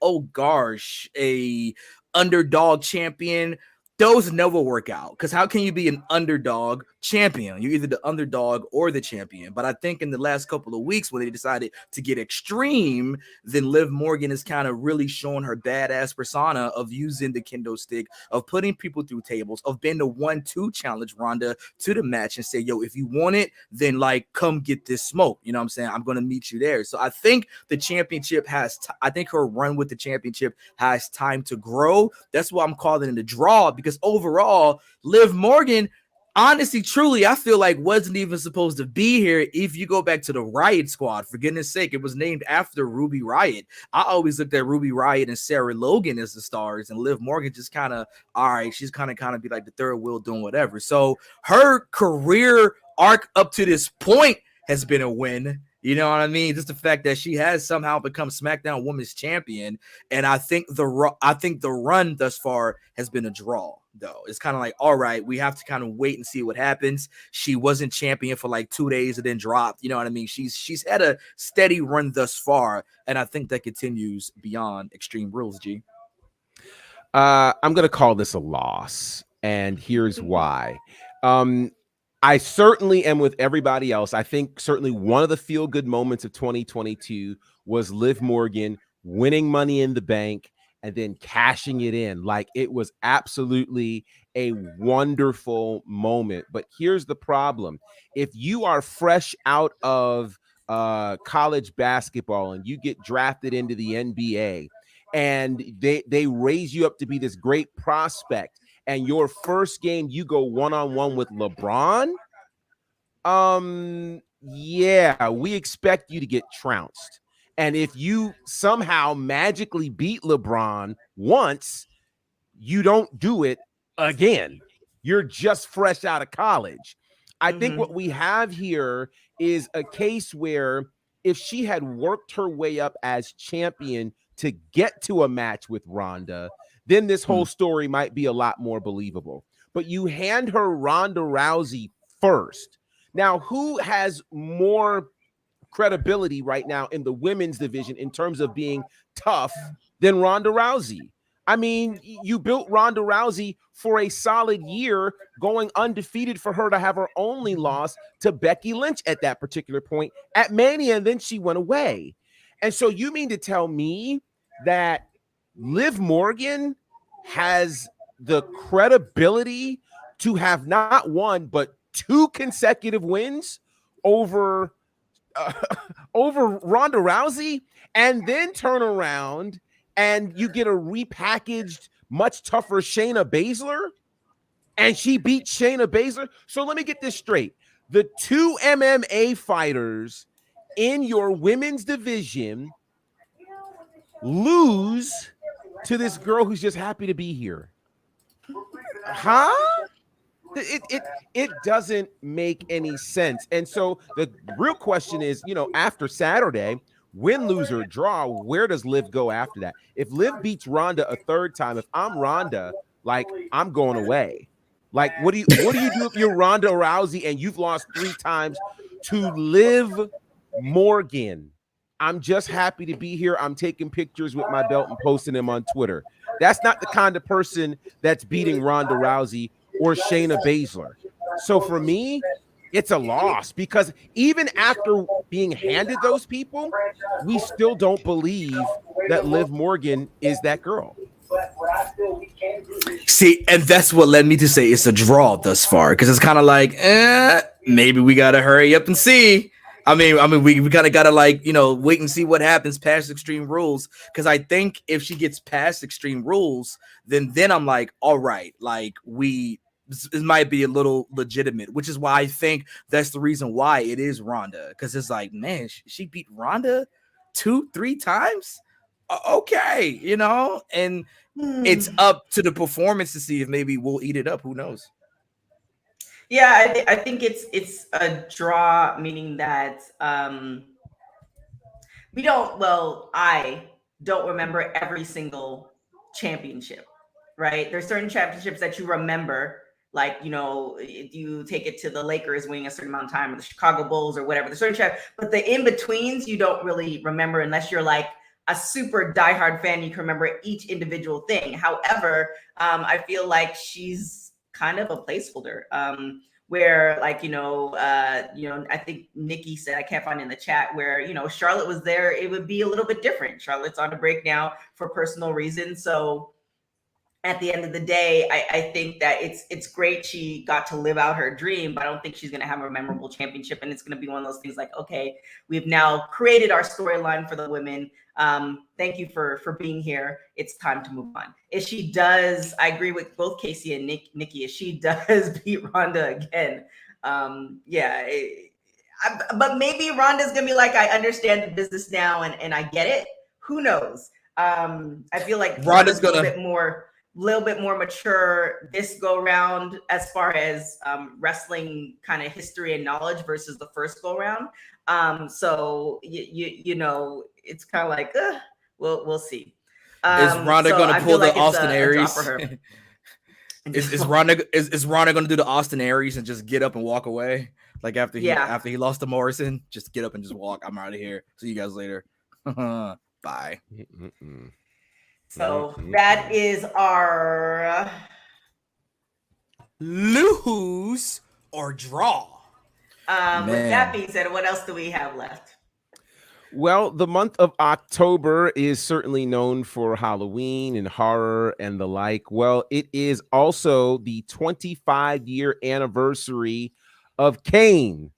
a underdog champion, those never work out, because how can you be an underdog champion? You're either the underdog or the champion. But I think in the last couple of weeks, when they decided to get extreme, then Liv Morgan is kind of really showing her badass persona of using the kendo stick, of putting people through tables, of being the one to challenge Ronda to the match and say, yo, if you want it, then like, come get this smoke. You know what I'm saying? I'm going to meet you there. So I think the championship I think her run with the championship has time to grow. That's why I'm calling it a draw, because overall, Liv Morgan, honestly, truly, I feel like wasn't even supposed to be here. If you go back to the Riot Squad, for goodness sake, it was named after Ruby Riot. I always looked at Ruby Riot and Sarah Logan as the stars, and Liv Morgan just kind of, all right, she's kind of be like the third wheel doing whatever. So her career arc up to this point has been a win. You know what I mean? Just the fact that she has somehow become SmackDown Women's Champion, and I think the run thus far has been a draw. though. It's kind of like, all right, we have to kind of wait and see what happens. She wasn't champion for like 2 days and then dropped. You know what I mean? She's had a steady run thus far, and I think that continues beyond Extreme Rules, G. I'm going to call this a loss, and here's why. I certainly am with everybody else. I think certainly one of the feel-good moments of 2022 was Liv Morgan winning Money in the Bank and then cashing it in. Like, it was absolutely a wonderful moment. But here's the problem. If you are fresh out of college basketball and you get drafted into the NBA and they raise you up to be this great prospect, and your first game you go one-on-one with LeBron, yeah, we expect you to get trounced. And if you somehow magically beat LeBron once, you don't do it again. You're just fresh out of college. I think what we have here is a case where if she had worked her way up as champion to get to a match with Ronda, then this whole story might be a lot more believable. But you hand her Ronda Rousey first. Now, who has more credibility right now in the women's division in terms of being tough than Ronda Rousey? I mean, you built Ronda Rousey for a solid year, going undefeated for her to have her only loss to Becky Lynch at that particular point at Mania, and then she went away. And so you mean to tell me that Liv Morgan has the credibility to have not one, but 2 consecutive wins over Ronda Rousey, and then turn around and you get a repackaged, much tougher Shayna Baszler, and she beat Shayna Baszler? So let me get this straight. The 2 MMA fighters in your women's division lose to this girl who's just happy to be here. Huh? It doesn't make any sense. And so the real question is, you know, after Saturday, win, lose, or draw, where does Liv go after that? If Liv beats Ronda a third time, if I'm Ronda, like, I'm going away. Like, what do you do if you're Ronda Rousey and you've lost 3 times to Liv Morgan? I'm just happy to be here. I'm taking pictures with my belt and posting them on Twitter. That's not the kind of person that's beating Ronda Rousey or Shayna Baszler. So for me, it's a loss, because even after being handed those people, we still don't believe that Liv Morgan is that girl. See, and that's what led me to say it's a draw thus far, because it's kind of like, maybe we got to hurry up and see. I mean, we kind of got to, like, you know, wait and see what happens past Extreme Rules, because I think if she gets past Extreme Rules, then I'm like, all right, like, it might be a little legitimate, which is why I think that's the reason why it is Ronda, because it's like, man, she beat Ronda 2-3 times? Okay, you know, and it's up to the performance to see if maybe we'll eat it up. Who knows? Yeah, I think it's a draw, meaning that I don't remember every single championship, right? There's certain championships that you remember, like, you know, if you take it to the Lakers winning a certain amount of time, or the Chicago Bulls or whatever, the certain but the in-betweens you don't really remember unless you're like a super diehard fan. You can remember each individual thing. However, I feel like she's kind of a placeholder, where, like, I think Nikki said, I can't find in the chat, where, you know, Charlotte was there, it would be a little bit different. Charlotte's on a break now for personal reasons. So at the end of the day, I think that it's great she got to live out her dream, but I don't think she's going to have a memorable championship. And it's going to be one of those things like, okay, we've now created our storyline for the women. Thank you for being here. It's time to move on. If she does, I agree with both Casey and Nikki, if she does beat Ronda again, but maybe Ronda's going to be like, I understand the business now and I get it. Who knows? I feel like Ronda's going to little bit more mature this go round as far as wrestling kind of history and knowledge versus the first go round. So you know, it's kind of like, we'll see. Is Ronda going to pull the Austin Aries? Is Ronda gonna do the Austin Aries and just get up and walk away? Like after he lost to Morrison, just get up and just walk. I'm out of here. See you guys later. Bye. So that is our lose or draw. With that being said, what else do we have left? Well, the month of October is certainly known for Halloween and horror and the like. Well, it is also the 25-year anniversary of Kane,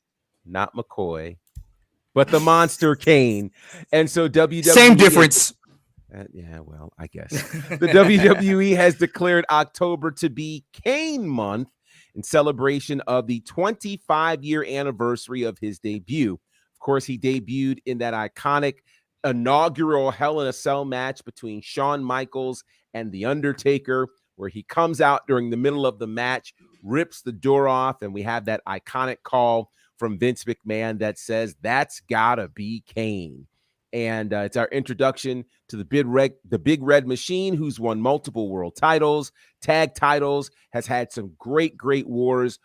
not McCoy, but the monster Kane. And so WWE... Same difference. Yeah, well, I guess. The WWE has declared October to be Kane month in celebration of the 25-year anniversary of his debut. Of course, he debuted in that iconic inaugural Hell in a Cell match between Shawn Michaels and The Undertaker, where he comes out during the middle of the match, rips the door off, and we have that iconic call from Vince McMahon that says, "That's gotta be Kane." And it's our introduction to the Big Red Machine, who's won multiple world titles, tag titles, has had some great wars,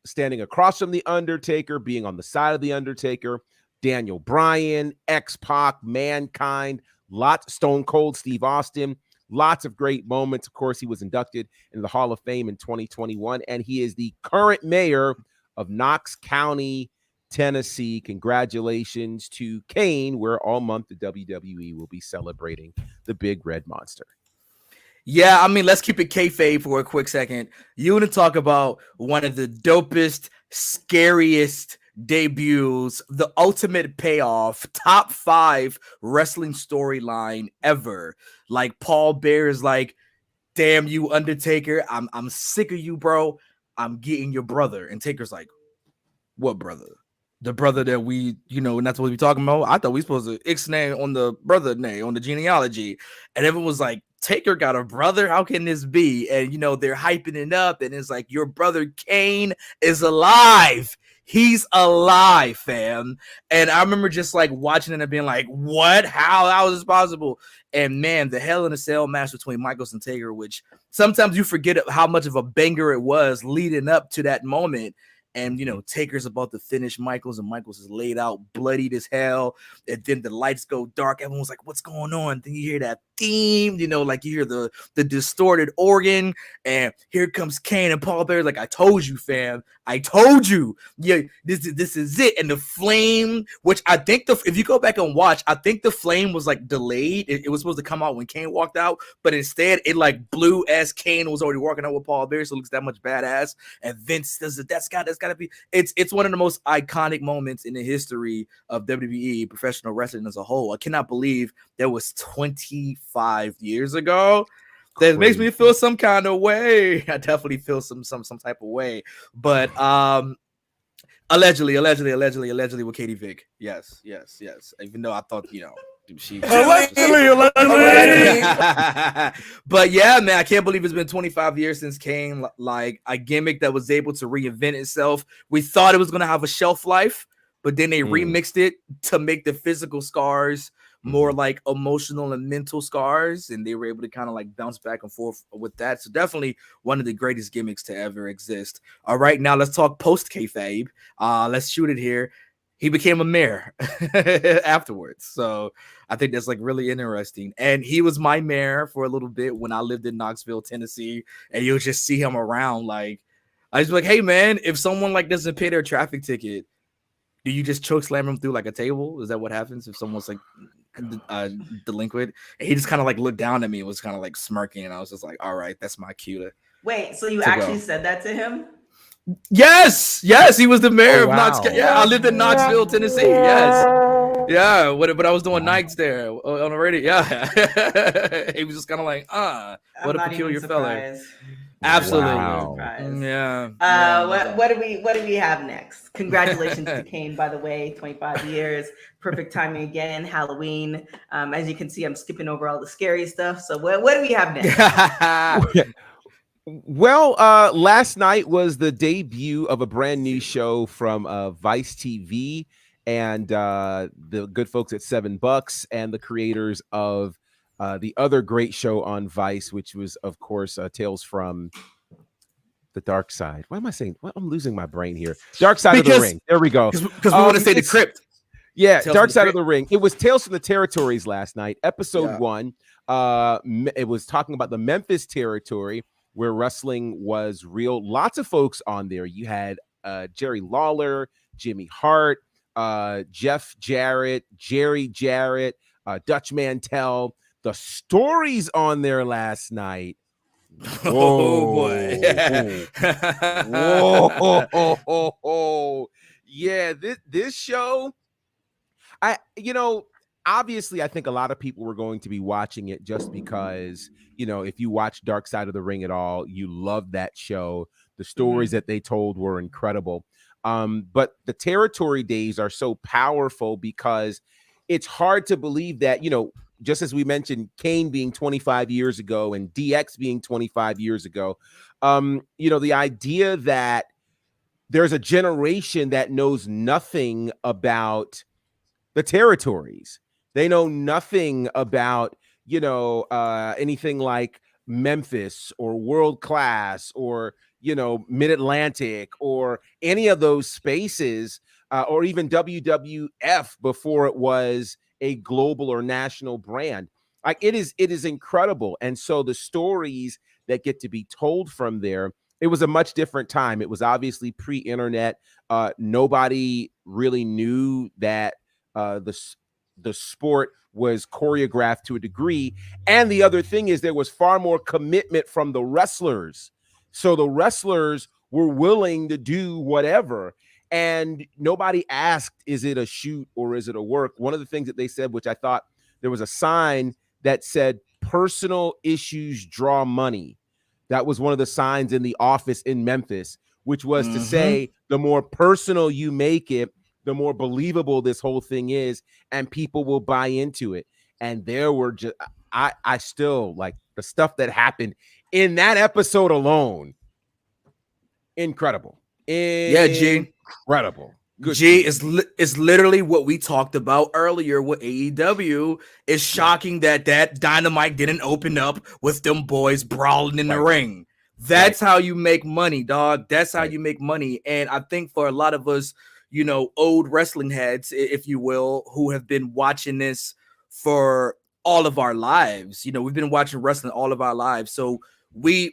standing across from The Undertaker, being on the side of The Undertaker, Daniel Bryan, X-Pac, Mankind, Stone Cold Steve Austin, lots of great moments. Of course, he was inducted into the Hall of Fame in 2021, and he is the current mayor of Knox County, Tennessee. Congratulations to Kane, where all month the WWE will be celebrating the Big Red Monster. Yeah, I mean, let's keep it kayfabe for a quick second. You want to talk about one of the dopest, scariest debuts, the ultimate payoff, top 5 wrestling storyline ever. Like Paul Bear is like, "Damn you, Undertaker, I'm sick of you, bro. I'm getting your brother." And Taker's like, "What brother? The brother that we, and that's what we talking about? I thought we supposed to ixnay on the brother name, on the genealogy." And everyone was like, "Taker got a brother? How can this be?" And, they're hyping it up. And it's like, your brother Kane is alive. He's alive, fam. And I remember just like watching it and being like, what? How is this possible? And man, the Hell in a Cell match between Michaels and Taker, which sometimes you forget how much of a banger it was leading up to that moment. And, Taker's about to finish Michaels, and Michaels is laid out, bloodied as hell. And then the lights go dark. Everyone's like, what's going on? Then you hear that theme, like you hear the distorted organ. And here comes Kane, and Paul Bear's like, "I told you, fam. I told you. Yeah, this is it." And the flame, which I think if you go back and watch, I think the flame was like delayed. It was supposed to come out when Kane walked out, but instead it like blew as Kane was already walking out with Paul Bear, so it looks that much badass. And Vince does it. That's gotta be. It's one of the most iconic moments in the history of WWE professional wrestling as a whole. I cannot believe that was 25 years ago. That makes me feel some kind of way. I definitely feel some type of way. But allegedly with Katie Vick. Yes. Even though I thought, she allegedly. But yeah, man, I can't believe it's been 25 years since Kane, like a gimmick that was able to reinvent itself. We thought it was gonna have a shelf life, but then they remixed it to make the physical scars more like emotional and mental scars, and they were able to kind of like bounce back and forth with that. So definitely one of the greatest gimmicks to ever exist. All right, now let's talk post kayfabe. Let's shoot it here. He became a mayor afterwards, so I think that's like really interesting. And he was my mayor for a little bit when I lived in Knoxville, Tennessee, and you'll just see him around. Like, I was like, "Hey man, if someone like doesn't pay their traffic ticket, do you just choke slam them through like a table? Is that what happens if someone's like delinquent?" And he just kind of like looked down at me and was kind of like smirking, and I was just like, "All right, that's my cue to." Wait, so you actually said that to him? Yes, he was the mayor of Knoxville. Yeah, I lived in Knoxville, Tennessee. Yes, yeah. But I was doing nights there on the radio. Yeah, he was just kind of like, what a peculiar fella. Absolutely. Wow. Yeah. What do we have next? Congratulations to Kane, by the way, 25 years, perfect timing again, Halloween. As you can see, I'm skipping over all the scary stuff. So what do we have next? Well, last night was the debut of a brand new show from Vice TV and the good folks at $7 and the creators of the other great show on Vice, which was, of course, Tales from the dark side. Why am I saying? Well, I'm losing my brain here. Dark side of the ring. There we go. Because we want to say the crypt. Yeah, Tales dark from the side of Crypt. the ring. It was Tales from the Territories last night, episode Yeah. 1. It was talking about the Memphis territory where wrestling was real. Lots of folks on there. You had Jerry Lawler, Jimmy Hart, Jeff Jarrett, Jerry Jarrett, Dutch Mantel. The stories on there last night. Oh boy. Whoa. Yeah, this show, obviously I think a lot of people were going to be watching it just because, if you watch Dark Side of the Ring at all, you love that show. The stories that they told were incredible. But the territory days are so powerful because it's hard to believe that, just as we mentioned, Kane being 25 years ago and DX being 25 years ago, the idea that there's a generation that knows nothing about the territories. They know nothing about, anything like Memphis or World Class or, Mid-Atlantic or any of those spaces, or even WWF before it was a global or national brand. Like it is incredible. And so the stories that get to be told from there, it was a much different time. It was obviously pre-internet. Nobody really knew that the sport was choreographed to a degree. And the other thing is there was far more commitment from the wrestlers. So the wrestlers were willing to do whatever. And nobody asked, is it a shoot or is it a work? One of the things that they said, which I thought there was a sign that said personal issues draw money. That was one of the signs in the office in Memphis, which was to say the more personal you make it, the more believable this whole thing is, and people will buy into it. And there were just, I still like the stuff that happened in that episode alone. Incredible. Yeah, G. Incredible. Good G is literally what we talked about earlier with AEW. It's shocking that Dynamite didn't open up with them boys brawling in the ring. That's how you make money, dog. That's how you make money. And I think for a lot of us, old wrestling heads, if you will, who have been watching this for all of our lives, we've been watching wrestling all of our lives. So we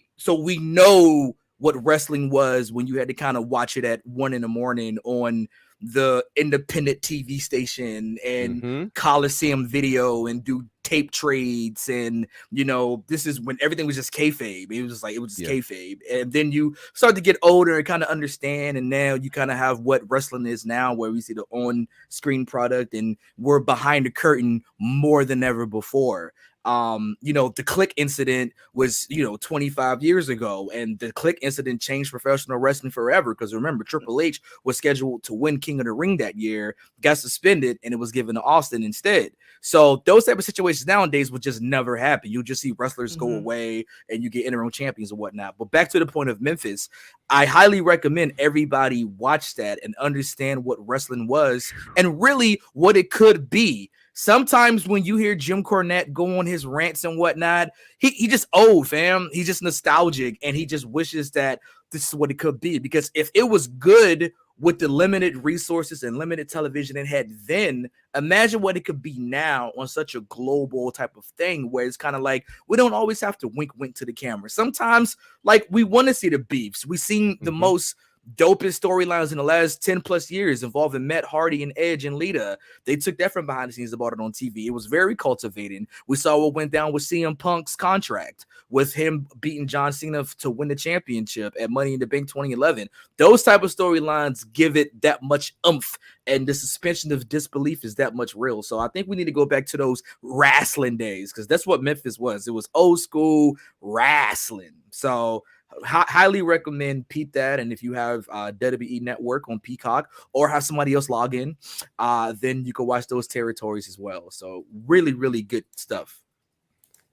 know what wrestling was when you had to kind of watch it at 1 a.m. on the independent TV station and Coliseum Video and do tape trades. And, this is when everything was just kayfabe. It was just kayfabe. And then you start to get older and kind of understand. And now you kind of have what wrestling is now, where we see the on-screen product and we're behind the curtain more than ever before. The Click incident was, 25 years ago, and the Click incident changed professional wrestling forever. Because remember, Triple H was scheduled to win King of the Ring that year, got suspended, and it was given to Austin instead. So those type of situations nowadays would just never happen. You just see wrestlers go away and you get interim champions and whatnot. But back to the point of Memphis, I highly recommend everybody watch that and understand what wrestling was and really what it could be. Sometimes when you hear Jim Cornette go on his rants and whatnot, he just old, fam. He's just nostalgic, and he just wishes that this is what it could be. Because if it was good with the limited resources and limited television it had then, imagine what it could be now on such a global type of thing, where it's kind of like we don't always have to wink to the camera. Sometimes, like, we want to see the beefs. We've seen the most dopest storylines in the last 10 plus years involving Matt Hardy and Edge and Lita. They took that from behind the scenes and brought it on TV. It was very cultivating. We saw what went down with CM Punk's contract, with him beating John Cena to win the championship at Money in the Bank 2011. Those type of storylines give it that much oomph, and the suspension of disbelief is that much real. So I think we need to go back to those wrestling days, because that's what Memphis was. It was old school wrestling. So highly recommend peep that. And if you have WWE Network on Peacock or have somebody else log in, then you can watch those territories as well. So really, really good stuff.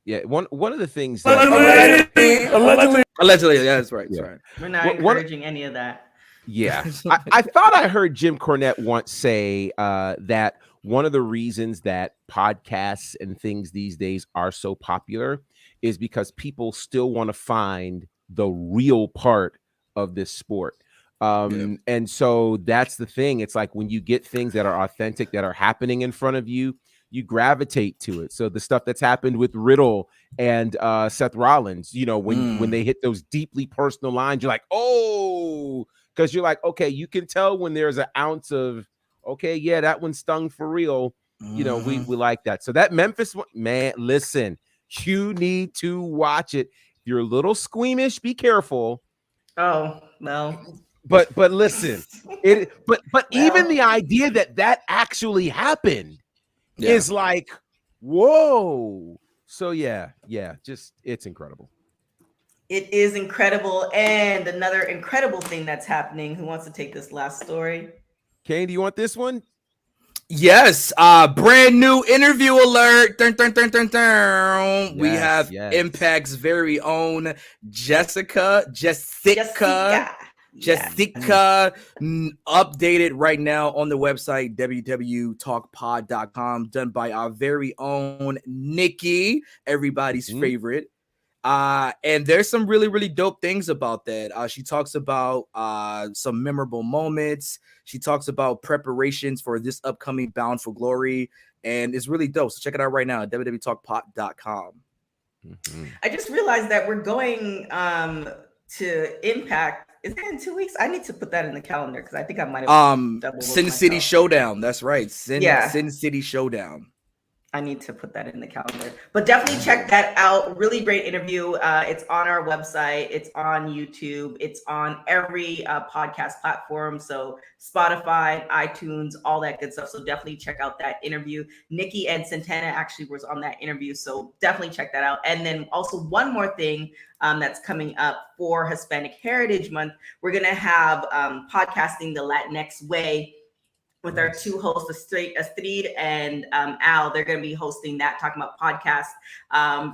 Yeah, one of the things that allegedly, yeah, that's right. Yeah. That's right. We're not encouraging any of that. Yeah, I thought I heard Jim Cornette once say that one of the reasons that podcasts and things these days are so popular is because people still want to find the real part of this sport. And so that's the thing. It's like when you get things that are authentic, that are happening in front of you, you gravitate to it. So the stuff that's happened with Riddle and Seth Rollins, you know, when they hit those deeply personal lines, you're like, oh, because you're like, okay, you can tell when there's an ounce of, okay, yeah, that one stung for real. You know, we like that. So that Memphis one, man, listen, you need to watch it. If you're a little squeamish, be careful. Oh, no. But listen, but even the idea that actually happened is like, whoa. So yeah, just it's incredible. It is incredible. And another incredible thing that's happening. Who wants to take this last story? Kane, do you want this one? Yes, brand new interview alert. Dun, dun, dun, dun, dun. We have Impact's very own JesSICka updated right now on the website www.talkpod.com, done by our very own Nikki, everybody's favorite. And there's some really, really dope things about that. She talks about some memorable moments. She talks about preparations for this upcoming Bound for Glory, and it's really dope. So check it out right now at www.talkpod.com. I just realized that we're going to Impact. Is that in 2 weeks? I need to put that in the calendar because I think I might have Sin City Showdown. That's right. Sin City Showdown. I need to put that in the calendar, but definitely check that out. Really great interview. It's on our website. It's on YouTube. It's on every podcast platform. So Spotify, iTunes, all that good stuff. So definitely check out that interview. Nikki and Santana actually was on that interview. So definitely check that out. And then also one more thing that's coming up for Hispanic Heritage Month. We're going to have podcasting the Latinx way with our two hosts, Astrid and Al. They're going to be hosting that, talking about podcasts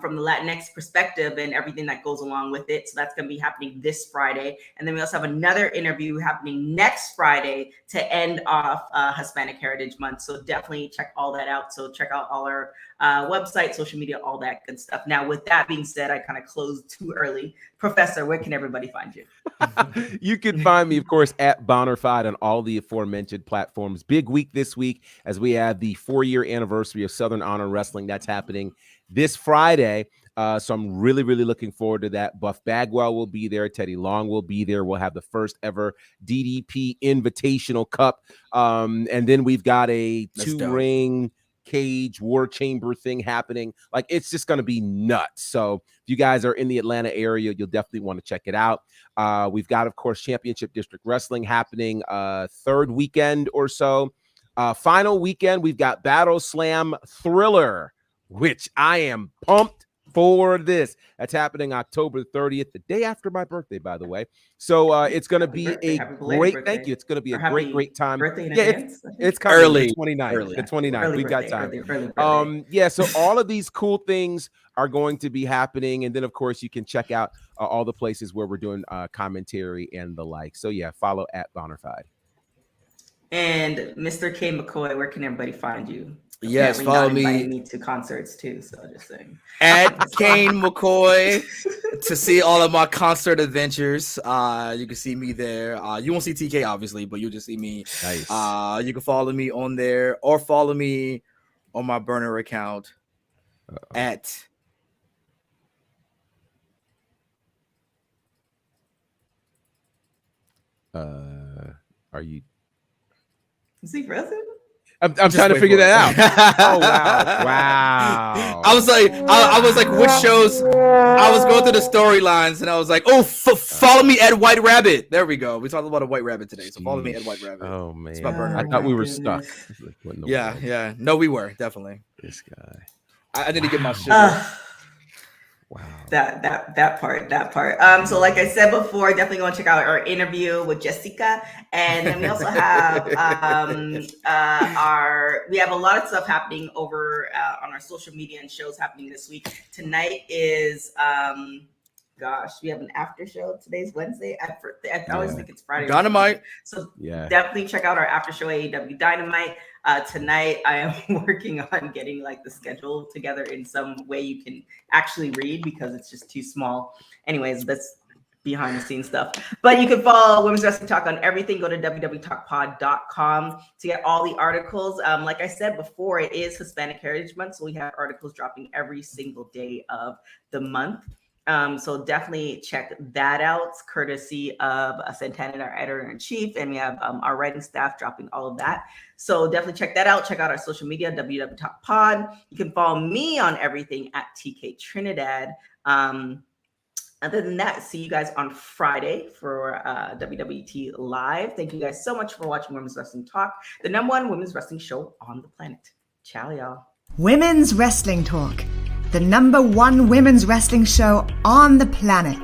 from the Latinx perspective and everything that goes along with it. So that's going to be happening this Friday. And then we also have another interview happening next Friday to end off Hispanic Heritage Month. So definitely check all that out. So check out all our website, social media, all that good stuff. Now, with that being said, I kind of closed too early. Professor, where can everybody find you? You can find me, of course, at Bonnerfied on all the aforementioned platforms. Big week this week as we have the 4-year anniversary of Southern Honor Wrestling. That's happening this Friday. So I'm really, really looking forward to that. Buff Bagwell will be there. Teddy Long will be there. We'll have the first ever DDP Invitational Cup. And then we've got a 2-ring cage war chamber thing happening. Like, it's just going to be nuts. So if you guys are in the Atlanta area, you'll definitely want to check it out. We've got, of course, Championship District Wrestling happening third weekend or so. Final weekend, we've got Battle Slam Thriller, which I am pumped for this. That's happening October 30th, the day after my birthday, by the way. So it's going to be a great, thank you. It's going to be a great time. Yeah, it's kind of early, the 29th, the 29th. We've got time. Yeah, so all of these cool things are going to be happening. And then, of course, you can check out all the places where we're doing commentary and the like. So yeah, follow at Bonnerfied. And Mr. K. McCoy, where can everybody find you? Yes, follow me to concerts too. So just saying, at Kane McCoy to see all of my concert adventures. You can see me there. You won't see TK obviously, but you'll just see me. Nice. You can follow me on there or follow me on my burner account at are you? Is he present? I'm trying to figure that out. Oh wow! I was like, which shows? I was going through the storylines, and I was like, oh, follow me at White Rabbit. There we go. We talked about a White Rabbit today, so follow me at White Rabbit. Oh man, I thought we were stuck. Yeah. No, we were definitely. This guy. I didn't get my shit. Wow. That part. So like I said before, definitely go and check out our interview with JesSICKa. And then we also have we have a lot of stuff happening over on our social media and shows happening this week. Tonight is we have an after show. Today's Wednesday. I always think it's Friday. Dynamite. So definitely check out our after show, AEW Dynamite. Tonight, I am working on getting like the schedule together in some way you can actually read because it's just too small. Anyways, behind the scenes stuff. But you can follow Women's Wrestling Talk on everything. Go to www.talkpod.com to get all the articles. Like I said before, it is Hispanic Heritage Month, so we have articles dropping every single day of the month. So definitely check that out. It's courtesy of Santana, our editor-in-chief, and we have our writing staff dropping all of that. So definitely check that out. Check out our social media, www.talkpod. You can follow me on everything at TK Trinidad. Other than that, see you guys on Friday for WWT Live. Thank you guys so much for watching Women's Wrestling Talk, the #1 women's wrestling show on the planet. Ciao, y'all. Women's Wrestling Talk, the #1 women's wrestling show on the planet.